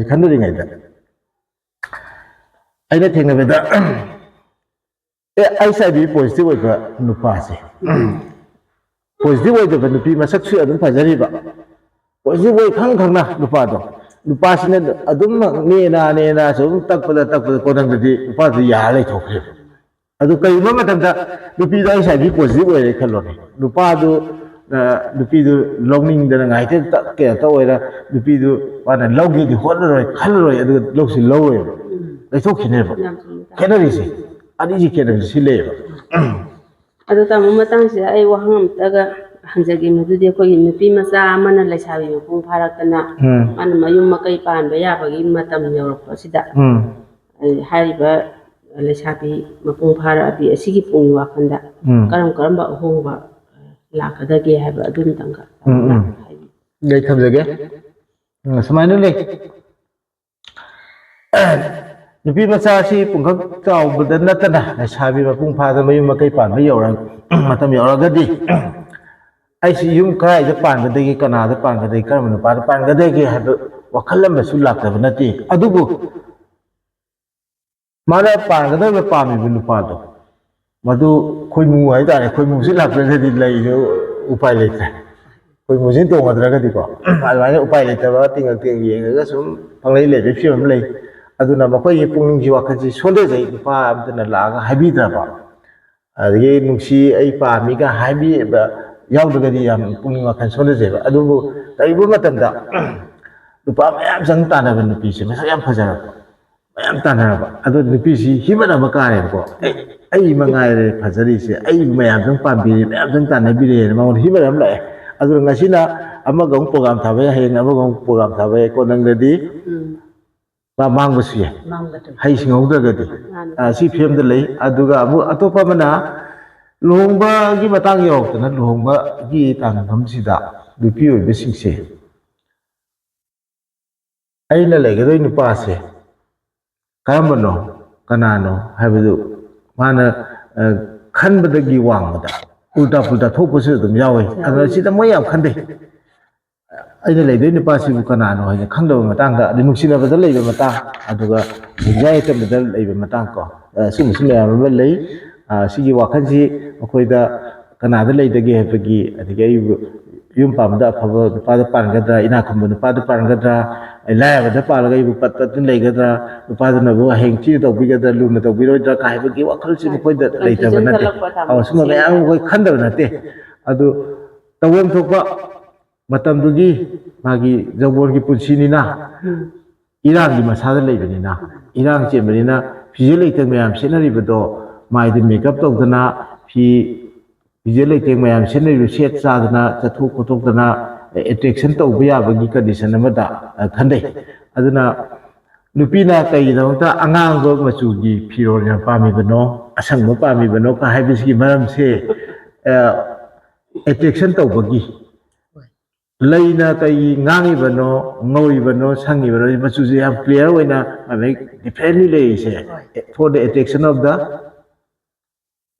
ꯈꯟꯅꯔꯤꯉꯩꯗ ꯑꯩꯅ ꯊꯦꯡꯅꯕꯗ ꯑꯩꯁ ꯑꯥꯏ ꯕꯤ ꯄꯣꯖꯤꯇꯤꯚ ꯑꯣꯏꯕ ꯅꯨꯄꯥꯁꯦ ꯄꯣꯖꯤꯇꯤꯚ ꯑꯣꯏꯗꯕ ꯅꯨꯄꯤ ꯃꯁꯛꯁꯨ ꯑꯗꯨꯝ ꯐꯖꯔꯤꯕ ꯄꯣꯖꯤꯇꯤꯚ ꯑꯣꯏ ꯈꯪꯅ ꯅꯨꯄꯥꯁꯤꯅ ꯑꯗꯨꯝꯃꯛ ꯅꯦꯅ ꯁꯨꯝ ꯇꯛꯄꯗ ꯀꯣꯟꯅꯪꯗꯗꯤ ꯅꯨꯄꯥꯗꯨ ꯌꯥꯔ ꯂꯩꯊꯣꯛꯈ꯭ꯔꯦꯕ ꯑꯗꯨ ꯀꯔꯤꯒꯨꯝꯕ ꯃꯇꯝꯗ ꯅꯨꯄꯤꯗꯣ ꯑꯩꯁ ꯑꯥꯏ ꯕꯤ ꯄꯣꯖꯤꯇꯤꯚ ꯑꯣꯏꯔꯦ ꯈꯜꯂꯣꯅꯦ ꯅꯨꯄꯤꯗꯨ ꯂꯧꯅꯤꯡꯗꯅ ꯉꯥꯏꯇ ꯀꯩꯅꯣ ꯇꯧꯔ ꯅꯨꯄꯤꯗꯨ ꯃꯥꯅ ꯂꯧꯒꯦꯗꯤ ꯍꯣꯠꯅꯔꯣꯏ ꯈꯜꯂꯔꯣꯏ ꯑꯗꯨꯒ ꯂꯧꯁꯤ ꯂꯧꯔꯣꯏꯕ ꯂꯩꯊꯣꯛꯈꯤꯅꯦꯕ ꯈꯦꯠꯅꯔꯤꯁꯦ ꯑꯅꯤꯁꯤ ꯈꯦꯠꯅꯕꯁꯤ ꯁꯤ ꯂꯩꯌꯦꯕ ꯑꯗꯣ ꯇꯥꯃꯣ ꯃꯇꯥꯡꯁꯤꯗ ꯑꯩ ꯋꯥꯍꯪ ꯑꯃꯇꯒ ꯍꯪꯖꯒꯦ ꯃꯗꯨꯗꯤ ꯑꯩꯈꯣꯏꯒꯤ ꯅꯨꯄꯤ ꯃꯆꯥ ꯑꯃꯅ ꯂꯩꯁꯥꯕꯤ ꯃꯄꯨꯡ ꯐꯥꯔꯛꯇꯅ ꯃꯥꯅ ꯃꯌꯨꯝ ꯃꯀꯩ ꯄꯥꯟꯕ ꯌꯥꯕꯒꯤ ꯃꯇꯝ ꯌꯧꯔꯛꯄꯁꯤꯗ ꯍꯥꯏꯔꯤꯕ ꯂꯩꯁꯥꯕꯤ ꯃꯄꯨꯡ ꯐꯥꯔꯛꯑꯕꯤ ꯑꯁꯤꯒꯤ ꯄꯨꯛꯅꯤꯡ ꯋꯥꯈꯜꯗ ꯀꯔꯝꯕ ꯑꯍꯣꯡꯕ ꯂꯥꯛꯀꯗꯒꯦ ꯍꯥꯏꯕ ꯑꯗꯨꯝꯇꯪꯒ ꯍꯥꯏꯕꯤꯌꯨ ꯂꯩ ꯊꯝꯖꯒꯦ ꯁꯨꯃꯥꯏꯅ ꯂꯩ ꯅꯨꯄꯤ ꯃꯆꯥꯁꯤ ꯄꯨꯡꯈꯛ ꯆꯥꯎꯕꯗ ꯅꯠꯇꯅ ꯂꯩꯁꯥꯕꯤ ꯃꯄꯨꯡ ꯐꯥꯗ ꯃꯌꯨꯝ ꯃꯀꯩ ꯄꯥꯟꯕ ꯃꯇꯝ ꯌꯧꯔꯒꯗꯤ ꯑꯩꯁꯤ ꯌꯨꯝ ꯀꯗꯥꯏꯗ ꯄꯥꯟꯒꯗꯒꯦ ꯀꯅꯥꯗ ꯄꯥꯟꯒꯗꯒꯦ ꯀꯔꯝꯕ ꯅꯨꯄꯥꯗ ꯄꯥꯟꯒꯗꯒꯦ ꯍꯥꯏꯕ ꯋꯥꯈꯜ ꯑꯃꯁꯨ ꯂꯥꯛꯇꯕ ꯅꯠꯇꯦ ꯑꯗꯨꯕꯨ ꯃꯥꯅ ꯄꯥꯟꯒꯗꯕ ꯄꯥꯝꯃꯤꯕ ꯅꯨꯄꯥꯗꯣ ꯃꯗꯨ ꯈꯣꯏꯃꯨ ꯍꯥꯏꯇꯥꯔꯦ ꯈꯣꯏꯃꯨꯁꯤ ꯂꯥꯛꯇ꯭ꯔꯒꯗꯤ ꯂꯩꯗꯣ ꯎꯄꯥꯏ ꯂꯩꯇ꯭ꯔꯦ ꯈꯣꯏꯃꯨꯁꯤ ꯇꯣꯡꯉꯗ꯭ꯔꯒꯗꯤꯀꯣ ꯑꯗꯨꯃꯥꯏꯅ ꯎꯄꯥꯏ ꯂꯩꯇꯕ ꯇꯤꯡꯉꯛ ꯌꯦꯡꯉꯒ ꯁꯨꯝ ꯄꯪꯂꯩ ꯂꯩꯕꯒꯤ ꯐꯤꯕꯝ ꯑꯃ ꯂꯩ ꯑꯗꯨꯅ ꯃꯈꯣꯏꯒꯤ ꯄꯨꯛꯅꯤꯡꯒꯤ ꯋꯥꯈꯜꯁꯤ ꯁꯣꯟꯊꯖꯩ ꯅꯨꯄꯥ ꯑꯃꯇꯅ ꯂꯥꯛꯑꯒ ꯍꯥꯏꯕꯤꯗ꯭ꯔꯕ ꯑꯗꯒꯤ ꯅꯨꯡꯁꯤ ꯑꯩ ꯄꯥꯝꯃꯤꯒ ꯍꯥꯏꯕꯤꯕ ꯌꯥꯎꯗ꯭ꯔꯒꯗꯤ ꯌꯥꯝ ꯄꯨꯛꯅꯤꯡ ꯋꯥꯈꯜ ꯁꯣꯟꯊꯖꯩꯕ ꯑꯗꯨꯕꯨ ꯀꯔꯤꯒꯨꯝꯕ ꯃꯇꯝꯗ ꯅꯨꯄꯥ ꯃꯌꯥꯝ ꯆꯪ ꯇꯥꯟꯅꯕ ꯅꯨꯄꯤꯁꯦ ꯃꯁꯛ ꯌꯥꯝ ꯐꯖꯔꯛꯄ ꯃꯌꯥꯝ ꯇꯥꯟꯅꯔꯕ ꯑꯗꯨ ꯅꯨꯄꯤꯁꯤ ꯍꯤꯃꯠꯅꯕ ꯀꯥꯔꯦꯕꯀꯣ ꯑꯩ ꯃꯉꯥꯏꯔꯦ ꯐꯖꯔꯤꯁꯦ ꯑꯩ ꯃꯌꯥꯝꯁꯪ ꯄꯥꯝꯕꯤꯔꯦ ꯃꯌꯥꯝꯁꯪ ꯇꯥꯟꯅꯕꯤꯔꯦꯅ ꯃꯉꯣꯟꯗ ꯍꯤꯃꯠ ꯑꯃ ꯂꯥꯛꯑꯦ ꯑꯗꯨꯅ ꯉꯁꯤꯅ ꯑꯃꯒ ꯑꯃꯨꯛ ꯄ꯭ꯔꯣꯒ꯭ꯔꯥꯝ ꯊꯥꯕ ꯌꯥꯏ ꯍꯌꯦꯡ ꯑꯃꯒ ꯑꯃꯨꯛ ꯄ꯭ꯔꯣꯒ꯭ꯔꯥꯝ ꯊꯥꯕ ꯌꯥꯏ ꯀꯣꯟꯅꯪꯗꯗꯤ ꯃꯥ ꯃꯥꯡꯕꯁꯨ ꯌꯥꯏ ꯍꯩ ꯁꯤꯡꯍꯧꯗ꯭ꯔꯒꯗꯤ ꯁꯤ ꯐꯤꯕꯝꯗ ꯂꯩ ꯑꯗꯨꯒ ꯑꯃꯨꯛ ꯑꯇꯣꯞꯄ ꯑꯃꯅ ꯂꯨꯍꯣꯡꯕꯒꯤ ꯃꯇꯥꯡ ꯌꯧꯔꯛꯇꯅ ꯂꯨꯍꯣꯡꯕꯒꯤ ꯇꯥꯟꯐꯝꯁꯤꯗ ꯅꯨꯄꯤ ꯑꯣꯏꯕꯁꯤꯡꯁꯦ ꯑꯩꯅ ꯂꯩꯒꯗꯣꯏ ꯅꯨꯄꯥꯁꯦ ꯀꯔꯝꯕꯅꯣ ꯀꯅꯥꯅꯣ ꯍꯥꯏꯕꯗꯨ ꯃꯥꯅ ꯈꯟꯕꯗꯒꯤ ꯋꯥꯡꯃꯗ ꯎꯜꯇꯥ ꯄꯨꯜꯇꯥ ꯊꯣꯛꯄꯁꯨ ꯑꯗꯨꯝ ꯌꯥꯎꯏ ꯑꯗꯨꯅ ꯁꯤꯗ ꯃꯣꯏ ꯌꯥꯝ ꯈꯟꯗꯦ ꯑꯩꯅ ꯂꯩꯗꯣꯏ ꯅꯨꯄꯥꯁꯤꯕꯨ ꯀꯅꯥꯅꯣ ꯍꯥꯏꯅ ꯈꯪꯗꯕ ꯃꯇꯥꯡꯗ ꯑꯗꯩ ꯅꯨꯡꯁꯤꯅꯕꯗ ꯂꯩꯕ ꯃꯇꯥꯡ ꯑꯗꯨꯒ ꯌꯥꯏ ꯌꯥꯏꯇꯝꯕꯗ ꯂꯩꯕ ꯃꯇꯥꯡ ꯀꯣ ꯁꯤꯒꯨꯝꯕꯁꯨ ꯃꯌꯥꯝ ꯑꯃ ꯂꯩ ꯁꯤꯒꯤ ꯋꯥꯈꯜꯁꯤ ꯃꯈꯣꯏꯗ ꯀꯅꯥꯗ ꯂꯩꯗꯒꯦ ꯍꯥꯏꯕꯒꯤ ꯑꯗꯒꯤ ꯑꯩꯕꯨ ꯌꯨꯝ ꯄꯥꯟꯕꯗ ꯑꯐꯕ ꯅꯨꯄꯥꯗ ꯄꯥꯟꯒꯗ꯭ꯔꯥ ꯏꯅꯥꯛ ꯈꯨꯟꯕ ꯅꯨꯄꯥꯗ ꯄꯥꯟꯒꯗ꯭ꯔꯥ ꯂꯥꯏꯔꯕꯗ ꯄꯥꯜꯂꯒ ꯑꯩꯕꯨ ꯄꯠ ꯄꯠꯇꯨꯅ ꯂꯩꯒꯗ꯭ꯔꯥ ꯅꯨꯄꯥꯗꯨꯅꯕꯨ ꯍꯌꯦꯡ ꯊꯤꯅ ꯇꯧꯕꯤꯒꯗ꯭ꯔꯥ ꯂꯨꯅ ꯇꯧꯕꯤꯔꯣꯏꯗ꯭ꯔꯥ ꯍꯥꯏꯕꯒꯤ ꯋꯥꯈꯜꯁꯤ ꯃꯈꯣꯏꯗ ꯂꯩꯇꯕ ꯅꯠꯇꯦ ꯁꯨꯝꯕ ꯃꯌꯥꯝ ꯃꯈꯣꯏ ꯈꯟꯗꯕ ꯅꯠꯇꯦ ꯑꯗꯨ ꯇꯧꯐꯝ ꯊꯣꯛꯄ ꯃꯇꯝꯗꯨꯒꯤ ꯃꯥꯒꯤ ꯖꯧꯕꯣꯟꯒꯤ ꯄꯨꯟꯁꯤꯅꯤꯅ ꯏꯔꯥꯡꯒꯤ ꯃꯁꯥꯗ ꯂꯩꯕꯅꯤꯅ ꯏꯔꯥꯡ ꯆꯦꯟꯕꯅꯤꯅ ꯐꯤꯖꯦ ꯂꯩꯇꯦꯡ ꯃꯌꯥꯝ ꯁꯦꯠꯅꯔꯤꯕꯗꯣ ꯃꯥꯏꯗ ꯃꯦꯀꯞ ꯇꯧꯗꯅ ꯐꯤꯖꯦ ꯂꯩꯇꯦꯡ ꯃꯌꯥꯝ ꯁꯦꯠꯅꯔꯤꯕ ꯁꯦꯠ ꯆꯥꯗꯅ ꯆꯠꯊꯣꯛ ꯈꯣꯠꯇꯣꯛꯇꯅ ꯑꯦꯇ꯭ꯔꯦꯛꯁꯟ ꯇꯧꯕ ꯌꯥꯕꯒꯤ ꯀꯟꯗꯤꯁꯟ ꯑꯃꯗ ꯈꯟꯅꯩ ꯑꯗꯨꯅ ꯅꯨꯄꯤꯅ ꯀꯩꯒꯤꯗꯃꯛꯇ ꯑꯉꯥꯡꯕ ꯃꯆꯨꯒꯤ ꯐꯤꯔꯣꯜ ꯌꯥꯝ ꯄꯥꯝꯃꯤꯕꯅꯣ ꯑꯁꯪꯕ ꯄꯥꯝꯃꯤꯕꯅꯣ ꯍꯥꯏꯕꯁꯤꯒꯤ ꯃꯔꯝꯁꯦ ꯑꯦꯇ꯭ꯔꯦꯛꯁꯟ ꯇꯧꯕꯒꯤ ꯂꯩꯅ ꯀꯩ ꯉꯥꯡꯉꯤꯕꯅꯣ ꯉꯧꯔꯤꯕꯅꯣ ꯁꯪꯉꯤꯕꯅꯣ ꯃꯆꯨꯁꯦ ꯌꯥꯝ ꯀ꯭ꯂꯤꯌꯥꯔ ꯑꯣꯏꯅ ꯗꯤꯐ꯭ꯔꯦꯟꯂꯤ ꯂꯩꯔꯤꯁꯦ four the attraction of the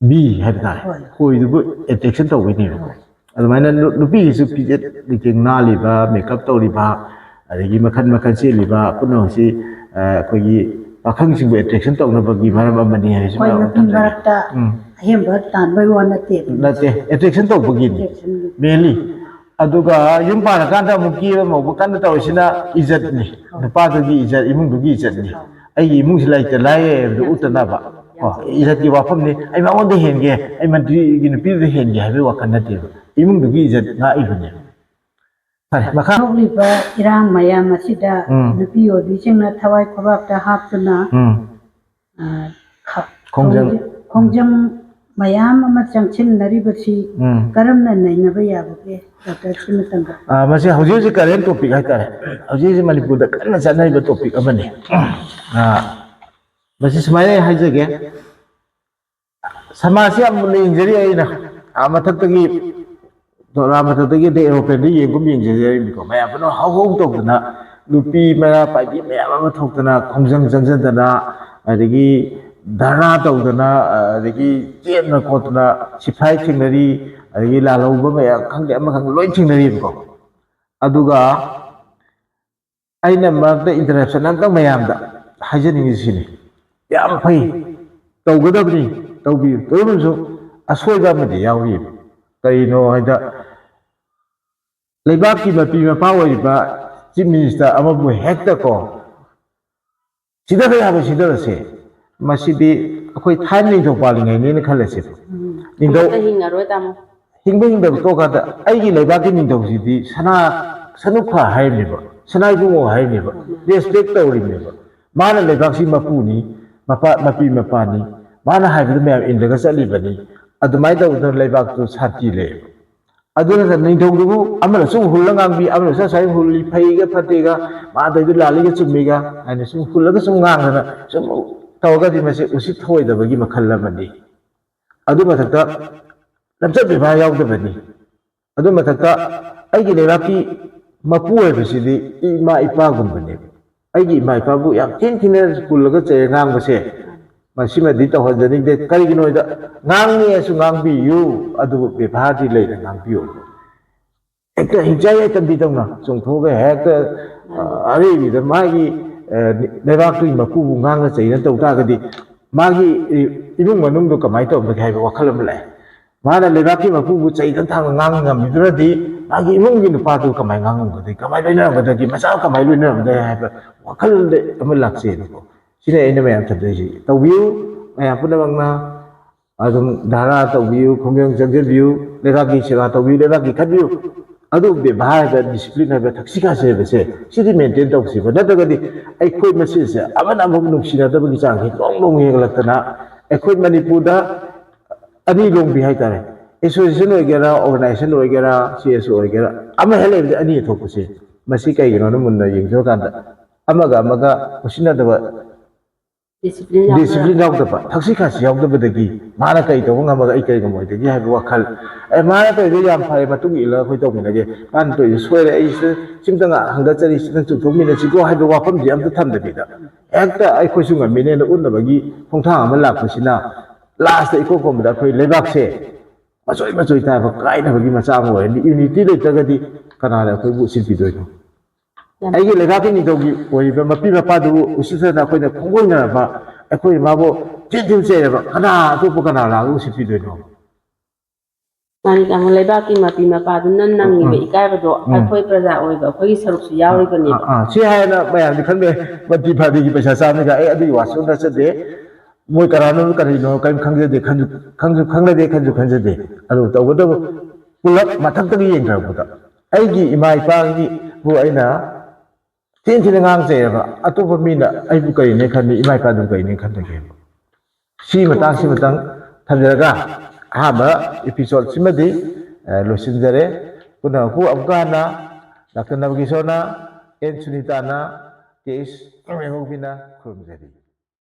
B ꯍꯥꯏꯕ ꯇꯥꯔꯦ ꯈꯣꯏꯗꯨꯕꯨ ꯑꯦꯇ꯭ꯔꯦꯛꯁꯟ ꯇꯧꯕꯩꯅꯦꯕꯀꯣ ꯑꯗꯨꯃꯥꯏꯅ ꯅꯨꯄꯤꯒꯤꯁꯨ ꯐꯤꯖꯦꯠ ꯂꯩꯇꯦꯡ ꯅꯥꯜꯂꯤꯕ ꯃꯦꯀꯞ ꯇꯧꯔꯤꯕ ꯑꯗꯒꯤ ꯃꯈꯟ ꯃꯈꯟ ꯆꯦꯜꯂꯤꯕ ꯄꯨꯝꯅꯃꯛꯁꯤ ꯑꯩꯈꯣꯏꯒꯤ ꯄꯥꯈꯪꯁꯤꯡꯕꯨ ꯑꯦꯇ꯭ꯔꯦꯛꯁꯟ ꯇꯧꯅꯕꯒꯤ ꯃꯔꯝ ꯑꯃꯅꯤ ꯍꯥꯏꯕꯁꯤ ꯑꯍꯦꯟꯕ ꯇꯥꯟꯕꯩ ꯋꯥ ꯅꯠꯇꯦ ꯑꯦꯇ꯭ꯔꯦꯛꯁꯟ ꯇꯧꯕꯒꯤꯅꯤ ꯃꯦꯟꯂꯤ ꯑꯗꯨꯒ ꯌꯨꯝ ꯄꯥꯜꯂꯀꯥꯟꯗ ꯑꯃꯨꯛ ꯀꯦꯕ ꯃꯧꯕ ꯀꯟꯅ ꯇꯧꯔꯤꯁꯤꯅ ꯏꯖꯠꯅꯤ ꯅꯨꯄꯥꯗꯨꯒꯤ ꯏꯖꯠ ꯏꯃꯨꯡꯗꯨꯒꯤ ꯏꯖꯠꯅꯤ ꯑꯩꯒꯤ ꯏꯃꯨꯡꯁꯤ ꯂꯩꯇ ꯂꯥꯏꯔꯦ ꯍꯥꯏꯕꯗꯨ ꯎꯠꯇꯅꯕ ꯏꯖꯠꯀꯤ ꯋꯥꯐꯝꯅꯤ ꯑꯩ ꯃꯉꯣꯟꯗ ꯍꯦꯟꯒꯦ ꯑꯩ ꯃꯟꯇ꯭ꯔꯤꯒꯤ ꯅꯨꯄꯤꯗꯨꯗ ꯍꯦꯟꯒꯦ ꯍꯥꯏꯕꯒꯤ ꯋꯥꯈꯜ ꯅꯠꯇꯦꯕ ꯏꯃꯨꯡꯗꯨꯒꯤ ꯏꯖꯠ ꯉꯥꯛꯏꯕꯅꯦꯕ ꯐꯔꯦ ꯃꯈꯥ ꯊꯣꯛꯂꯤꯕ ꯏꯔꯥꯡ ꯃꯌꯥꯝ ꯑꯁꯤꯗ ꯅꯨꯄꯤ ꯑꯣꯏꯕꯤꯁꯤꯡꯅ ꯊꯋꯥꯏ ꯈꯨꯕꯥꯛꯇ ꯍꯥꯞꯇꯨꯅ ꯈꯣꯡꯖꯪ ꯃꯌꯥꯝ ꯑꯃ ꯆꯪꯁꯤꯟꯅꯔꯤꯕꯁꯤ ꯀꯔꯝꯅ ꯅꯩꯅꯕ ꯌꯥꯕꯒꯦ ꯗꯣꯛꯇꯔ ꯁꯤ ꯃꯇꯝꯗ ꯃꯁꯤ ꯍꯧꯖꯤꯛ ꯍꯧꯖꯤꯛ ꯀꯔꯦꯟ ꯇꯣꯄꯤꯛ ꯍꯥꯏꯇꯥꯔꯦ ꯍꯧꯖꯤꯛ ꯍꯧꯖꯤꯛ ꯃꯅꯤꯄꯨꯔꯗ ꯀꯟꯅ ꯆꯠꯅꯔꯤꯕ ꯇꯣꯄꯤꯛ ꯑꯃꯅꯤ ꯃꯁꯤ ꯁꯨꯃꯥꯏꯅ ꯍꯥꯏꯖꯒꯦ ꯁꯃꯥꯖꯁꯤ ꯌꯥꯝ ꯃꯨꯟꯅ ꯌꯦꯡꯖꯔꯤ ꯑꯩꯅ ꯃꯊꯛꯇꯒꯤ ꯃꯊꯛꯇꯒꯤ ꯑꯦꯔꯣꯄ꯭ꯂꯦꯟꯗ ꯌꯦꯡꯒꯨꯝ ꯌꯦꯡꯖꯔꯤꯅꯤꯀꯣ ꯃꯌꯥꯝ ꯄꯨꯝꯅꯃꯛ ꯍꯧ ꯍꯧ ꯇꯧꯗꯅ ꯅꯨꯄꯤ ꯃꯩꯔꯥ ꯄꯥꯏꯕꯤ ꯃꯌꯥꯝ ꯑꯃ ꯊꯣꯛꯇꯅ ꯈꯣꯡꯖꯪ ꯆꯪꯁꯤꯟꯗꯅ ꯑꯗꯒꯤ ꯙꯔꯅꯥ ꯇꯧꯗꯅ ꯑꯗꯒꯤ ꯆꯦꯟꯗꯅ ꯈꯣꯠꯇꯅ ꯁꯤꯐꯥꯏ ꯊꯦꯡꯅꯔꯤ ꯑꯗꯒꯤ ꯂꯥꯜꯍꯧꯕ ꯃꯌꯥꯝ ꯈꯪꯗꯦ ꯑꯃꯈꯪꯗꯦ ꯂꯣꯏ ꯊꯦꯡꯅꯔꯤꯕꯀꯣ ꯑꯗꯨꯒ ꯑꯩꯅ ꯃꯔꯛꯇ ꯏꯟꯇꯔꯦꯞꯁꯟ ꯑꯝꯇꯪ ꯃꯌꯥꯝꯗ ꯍꯥꯏꯖꯅꯤꯡꯉꯤꯁꯤꯅꯤ ꯌꯥꯝ ꯐꯩ ꯇꯧꯒꯗꯕꯅꯤ ꯇꯧꯕꯤꯌꯨ ꯇꯧꯔꯕꯁꯨ ꯑꯁꯣꯏꯕ ꯑꯃꯗꯤ ꯌꯥꯎꯔꯤꯕ ꯀꯔꯤꯅꯣ ꯍꯥꯏꯗ ꯂꯩꯕꯥꯛꯀꯤ ꯃꯄꯤ ꯃꯄꯥ ꯑꯣꯏꯔꯤꯕ ꯆꯤꯐ ꯃꯤꯅꯤꯁꯇꯔ ꯑꯃꯕꯨ ꯍꯦꯛꯇꯀꯣ ꯁꯤꯗꯕ ꯌꯥꯕ ꯁꯤꯗꯔꯁꯦ ꯃꯁꯤꯗꯤ ꯑꯩꯈꯣꯏ ꯊꯥꯏꯅ ꯅꯤꯡꯊꯧ ꯄꯥꯜꯂꯤꯉꯩꯅꯦꯅ ꯈꯜꯂꯁꯦ ꯅꯤꯡꯊꯧ ꯍꯤꯡꯉꯔꯣꯏ ꯇꯥꯃꯣ ꯍꯤꯡꯕ ꯍꯤꯡꯗꯕ ꯇꯣꯛꯀꯥꯟꯗ ꯑꯩꯒꯤ ꯂꯩꯕꯥꯛꯀꯤ ꯅꯤꯡꯊꯧꯁꯤꯗꯤ ꯁꯅꯨꯈꯥ ꯍꯥꯏꯔꯤꯅꯦꯕ ꯁꯅꯥ ꯏꯕꯨꯡꯉꯣ ꯍꯥꯏꯔꯤꯅꯦꯕ ꯔꯦꯁꯄꯦꯛ ꯇꯧꯔꯤꯅꯦꯕ ꯃꯥꯅ ꯂꯩꯕꯥꯛꯁꯤ ꯃꯄꯨꯅꯤ ꯃꯄꯤ ꯃꯄꯥꯅꯤ ꯃꯥꯅ ꯍꯥꯏꯕꯗꯨ ꯃꯌꯥꯝ ꯏꯟꯂꯒ ꯆꯠꯂꯤꯕꯅꯤ ꯑꯗꯨꯃꯥꯏꯅ ꯇꯧꯗꯅ ꯂꯩꯕꯥꯛꯇꯨ ꯁꯥꯊꯤꯔꯦ ꯑꯗꯨꯅ ꯅꯤꯡꯊꯧꯗꯨꯕꯨ ꯑꯃꯅ ꯁꯨꯝ ꯍꯨꯜꯂ ꯉꯥꯡꯕꯤ ꯑꯃꯅ ꯁꯥꯏ ꯍꯨꯜꯂꯤ ꯐꯩꯒ ꯐꯠꯇꯦꯒ ꯃꯥꯗꯩꯗꯨ ꯂꯥꯜꯂꯤꯒ ꯆꯨꯝꯃꯤꯒ ꯍꯥꯏꯅ ꯁꯨꯝ ꯍꯨꯜꯂꯒ ꯁꯨꯝ ꯉꯥꯡꯗꯅ ꯁꯨꯝ ꯇꯧꯔꯒꯗꯤ ꯃꯁꯤ ꯎꯁꯤꯠ ꯊꯑꯣꯏꯗꯕꯒꯤ ꯃꯈꯜ ꯑꯃꯅꯤ ꯑꯗꯨ ꯃꯊꯛꯇ ꯂꯝꯆꯠ ꯕꯦꯕꯥꯔ ꯌꯥꯎꯗꯕꯅꯤ ꯑꯗꯨ ꯃꯊꯛꯇ ꯑꯩꯒꯤ ꯂꯩꯕꯥꯛꯀꯤ ꯃꯄꯨ ꯍꯥꯏꯕꯁꯤꯗꯤ ꯏꯃꯥ ꯏꯄꯥꯒꯨꯝꯕꯅꯦꯕ ꯑꯩꯒꯤ ꯏꯃꯥ ꯏꯄꯥꯕꯨ ꯌꯥꯝ ꯊꯤꯅ ꯍꯨꯜꯂꯒ ꯆꯩꯔ ꯉꯥꯡꯕꯁꯦ ꯃꯁꯤꯃꯗꯤ ꯇꯧꯍꯟꯖꯅꯤꯡꯗꯦ ꯀꯔꯤꯒꯤꯅꯣꯗ ꯉꯥꯡꯉꯦꯁꯨ ꯉꯥꯡꯕꯤꯌꯨ ꯑꯗꯨꯕꯨ ꯕꯦꯕꯥꯔꯗꯤ ꯂꯩꯅ ꯉꯥꯡꯕꯤꯌꯨ ꯍꯦꯛꯇ ꯍꯤꯡꯆꯥꯏ ꯌꯥꯏꯇꯝꯕꯤꯗꯧꯅ ꯆꯣꯡꯊꯣꯛꯑꯒ ꯍꯦꯛꯇ ꯑꯔꯩꯕꯤꯗ ꯃꯥꯒꯤ ꯂꯩꯕꯥꯛꯇꯨꯒꯤ ꯃꯄꯨꯕꯨ ꯉꯥꯡꯅ ꯆꯩꯅ ꯇꯧ ꯇꯥꯔꯒꯗꯤ ꯃꯥꯒꯤ ꯏꯃꯨꯡ ꯃꯅꯨꯡꯗꯣ ꯀꯃꯥꯏꯅ ꯇꯧꯔꯝꯕꯒꯦ ꯍꯥꯏꯕ ꯋꯥꯈꯜ ꯑꯃ ꯂꯥꯛꯑꯦ ꯃꯥꯅ ꯂꯩꯕꯥꯛꯀꯤ ꯃꯄꯨꯕꯨ ꯆꯩꯗ ꯊꯥꯡꯅ ꯉꯥꯡ ꯉꯝꯃꯤꯗꯨꯅꯗꯤ ꯃꯥꯒꯤ ꯏꯃꯨꯡꯒꯤ ꯅꯨꯄꯥꯗꯨ ꯀꯃꯥꯏꯅ ꯉꯥꯡꯉꯝꯒꯗꯒꯦ ꯀꯃꯥꯏꯅ ꯂꯣꯏꯅꯔꯝꯒꯗꯒꯦ ꯃꯆꯥ ꯀꯃꯥꯏꯅ ꯂꯣꯏꯅꯔꯝꯒꯗꯒꯦ ꯍꯥꯏꯕ ꯋꯥꯈꯜꯗ ꯑꯃ ꯂꯥꯛꯆꯩꯕꯀꯣ ꯁꯤꯅ ꯑꯩꯅ ꯃꯌꯥꯝ ꯊꯝꯖꯔꯤꯁꯤ ꯇꯧꯕꯤꯌꯨ ꯃꯌꯥꯝ ꯄꯨꯝꯅꯃꯛꯅ ꯑꯗꯨꯝ ꯙꯥꯔꯥ ꯇꯧꯕꯤꯌꯨ ꯈꯣꯡꯖꯪ ꯆꯪꯁꯤꯟꯕꯤꯌꯨ ꯂꯩꯕꯥꯛꯀꯤ ꯁꯦꯕꯥ ꯇꯧꯕꯤꯌꯨ ꯂꯩꯕꯥꯛꯀꯤ ꯈꯟꯕꯤꯌꯨ ꯑꯗꯨ ꯕꯦꯕꯥꯔ ꯍꯥꯏꯕ ꯗꯤꯁꯤꯄ꯭ꯂꯤꯟ ꯍꯥꯏꯕ ꯊꯛꯁꯤ ꯈꯥꯁꯤ ꯍꯥꯏꯕꯁꯦ ꯁꯤꯗꯤ ꯃꯦꯟꯇꯦꯟ ꯇꯧꯁꯤꯕ ꯅꯠꯇ꯭ꯔꯒꯗꯤ ꯑꯩꯈꯣꯏ ꯃꯁꯦꯟꯁꯦ ꯑꯃꯅ ꯑꯃꯕꯨ ꯅꯨꯡꯁꯤꯅꯗꯕꯒꯤ ꯆꯥꯡꯁꯦ ꯅꯣꯡ ꯍꯦꯟꯒꯠꯂꯛꯇꯅ ꯑꯩꯈꯣꯏ ꯃꯅꯤꯄꯨꯔꯗ ꯑꯅꯤ ꯂꯣꯡꯕꯤ ꯍꯥꯏꯇꯥꯔꯦ ꯑꯦꯁꯣꯁꯤꯌꯦꯁꯟ ꯑꯣꯏꯒꯦꯔꯥ ꯑꯣꯔꯒꯅꯥꯏꯖꯦꯁꯟ ꯑꯣꯏꯒꯦꯔꯥ ꯁꯤ.ꯑꯦꯁ ꯑꯣꯏꯒꯦꯔꯥ ꯑꯃ ꯍꯦꯛ ꯂꯩꯕꯗ ꯑꯅꯤ ꯊꯣꯛꯄꯁꯦ ꯃꯁꯤ ꯀꯩꯒꯤꯅꯣꯅ ꯃꯨꯟꯅ ꯌꯦꯡꯖꯕ ꯀꯥꯟꯗ ꯑꯃꯒ ꯎꯁꯤꯟꯅꯗꯕ ꯗꯤꯁꯤꯄ꯭ꯂꯤꯟ ꯌꯥꯎꯗꯕ ꯊꯛꯁꯤ ꯈꯥꯁꯤ ꯌꯥꯎꯗꯕꯗꯒꯤ ꯃꯥꯅ ꯀꯔꯤ ꯇꯧꯕ ꯉꯝꯃꯒ ꯑꯩ ꯀꯔꯤ ꯉꯝꯃꯣꯏꯗꯒꯦ ꯍꯥꯏꯕ ꯋꯥꯈꯜ ꯃꯥꯅ ꯇꯧꯔꯤꯗꯣ ꯌꯥꯝ ꯐꯔꯦ ꯃꯇꯨꯡ ꯏꯜꯂꯒ ꯑꯩꯈꯣꯏ ꯇꯧꯃꯤꯟꯅꯒꯦ ꯃꯥꯅ ꯇꯧꯔꯤꯗꯣ ꯁꯣꯏꯔꯦ ꯑꯩ ꯁꯤꯝꯇꯪ ꯍꯪꯒꯠꯆꯔꯤ ꯁꯤꯇꯪ ꯆꯨꯝꯊꯣꯛꯃꯤꯟꯅꯁꯤꯀꯣ ꯍꯥꯏꯕ ꯋꯥꯐꯝꯁꯦ ꯑꯝꯇ ꯊꯝꯗꯕꯤꯗ ꯍꯦꯛꯇ ꯑꯩꯈꯣꯏꯁꯨ ꯉꯝꯃꯤꯅꯦꯅ ꯎꯠꯅꯕꯒꯤ ꯈꯣꯡꯊꯥꯡ ꯑꯃ ꯂꯥꯛꯄꯁꯤꯅ ꯂꯥꯁꯇ ꯏꯀꯣꯟ ꯀꯣꯟꯕꯗ ꯑꯩꯈꯣꯏ ꯂꯩꯕꯥꯛꯁꯦ ꯃꯆꯣꯏ ꯇꯥꯕ ꯀꯥꯏꯅꯕꯒꯤ ꯃꯆꯥ ꯑꯃ ꯑꯣꯏꯔꯅꯤ ꯌꯨꯅꯤꯇꯤ ꯂꯩꯇ꯭ꯔꯒꯗꯤ ꯀꯅꯥꯅ ꯑꯩꯈꯣꯏꯕꯨ ꯎꯁꯤꯠꯄꯤꯗꯣꯏꯅꯣ ꯑꯩꯒꯤ ꯂꯩꯕꯥꯛꯀꯤ ꯅꯤꯡꯊꯧꯒꯤ ꯑꯣꯏꯔꯤꯕ ꯃꯄꯤ ꯃꯄꯥꯗꯨꯕꯨ ꯎꯁꯤꯠꯇꯅ ꯑꯩꯈꯣꯏꯅ ꯈꯣꯡꯒꯣꯏꯅꯔꯕ ꯑꯩꯈꯣꯏ ꯃꯥꯕꯨ ꯊꯤꯟ ꯆꯩꯔꯕ ꯑꯇꯣꯞꯄ ꯀꯅꯥ ꯂꯥꯛꯑꯒ ꯎꯁꯤꯠꯄꯤꯗꯣꯏꯅꯣ ꯃꯥꯅꯤ ꯇꯥꯃꯣ ꯂꯩꯕꯥꯛꯀꯤ ꯃꯄꯤ ꯃꯄꯥꯗꯨꯅ ꯅꯪꯉꯤꯕ ꯏꯀꯥꯏꯕꯗꯣ ꯑꯩꯈꯣꯏ ꯄ꯭ꯔꯖꯥ ꯑꯣꯏꯕ ꯑꯩꯈꯣꯏꯒꯤ ꯁꯔꯨꯛꯁꯨ ꯌꯥꯎꯔꯤꯕꯅꯦꯕ ꯁꯤ ꯍꯥꯏꯅ ꯃꯌꯥꯝꯗꯤ ꯈꯟꯕ ꯃꯟꯇ꯭ꯔꯤ ꯐꯥꯗꯤꯒꯤ ꯄꯩꯁꯥ ꯆꯥꯕꯅꯤꯒ ꯑꯩ ꯑꯗꯨꯒꯤ ꯋꯥꯁꯨ ꯅꯠꯆꯗꯦ ꯃꯣꯏ ꯀꯅꯥꯅꯣ ꯀꯔꯤꯅꯣ ꯀꯔꯤꯝ ꯈꯪꯖꯗꯦ ꯈꯪꯅꯗꯦ ꯈꯪꯖꯗꯦ ꯑꯗꯨ ꯇꯧꯕꯇꯕꯨ ꯄꯨꯂꯞ ꯃꯊꯛꯇꯒꯤ ꯌꯦꯡꯊꯔꯛꯄꯗ ꯑꯩꯒꯤ ꯏꯃꯥ ꯏꯄꯥꯒꯤꯕꯨ ꯑꯩꯅ ꯊꯤꯅ ꯉꯥꯡꯖꯩꯑꯕ ꯑꯇꯣꯞꯄ ꯃꯤꯅ ꯑꯩꯕꯨ ꯀꯔꯤꯅꯦ ꯈꯟꯅꯤ ꯏꯃꯥ ꯏꯄꯥꯗꯨꯕꯨ ꯀꯔꯤꯅꯦ ꯈꯟꯗꯒꯦꯕ ꯁꯤ ꯃꯇꯥꯡ ꯊꯝꯖꯔꯒ ꯑꯍꯥꯟꯕ ꯑꯦꯄꯤꯁꯣꯗꯁꯤꯃꯗꯤ ꯂꯣꯏꯁꯤꯟꯖꯔꯦ ꯄꯨꯝꯅꯃꯛꯄꯨ ꯑꯃꯨꯛꯀ ꯍꯟꯅ ꯗꯥꯛꯇꯔ ꯅꯕꯀꯤꯁꯣꯔꯅ ꯑꯦꯟ ꯁꯨꯅꯤꯇꯥꯅ ꯀꯦ.ꯑꯦꯁ. ꯃꯦꯃꯣꯕꯤꯅ ꯈꯨꯔꯨꯝꯖꯔꯤ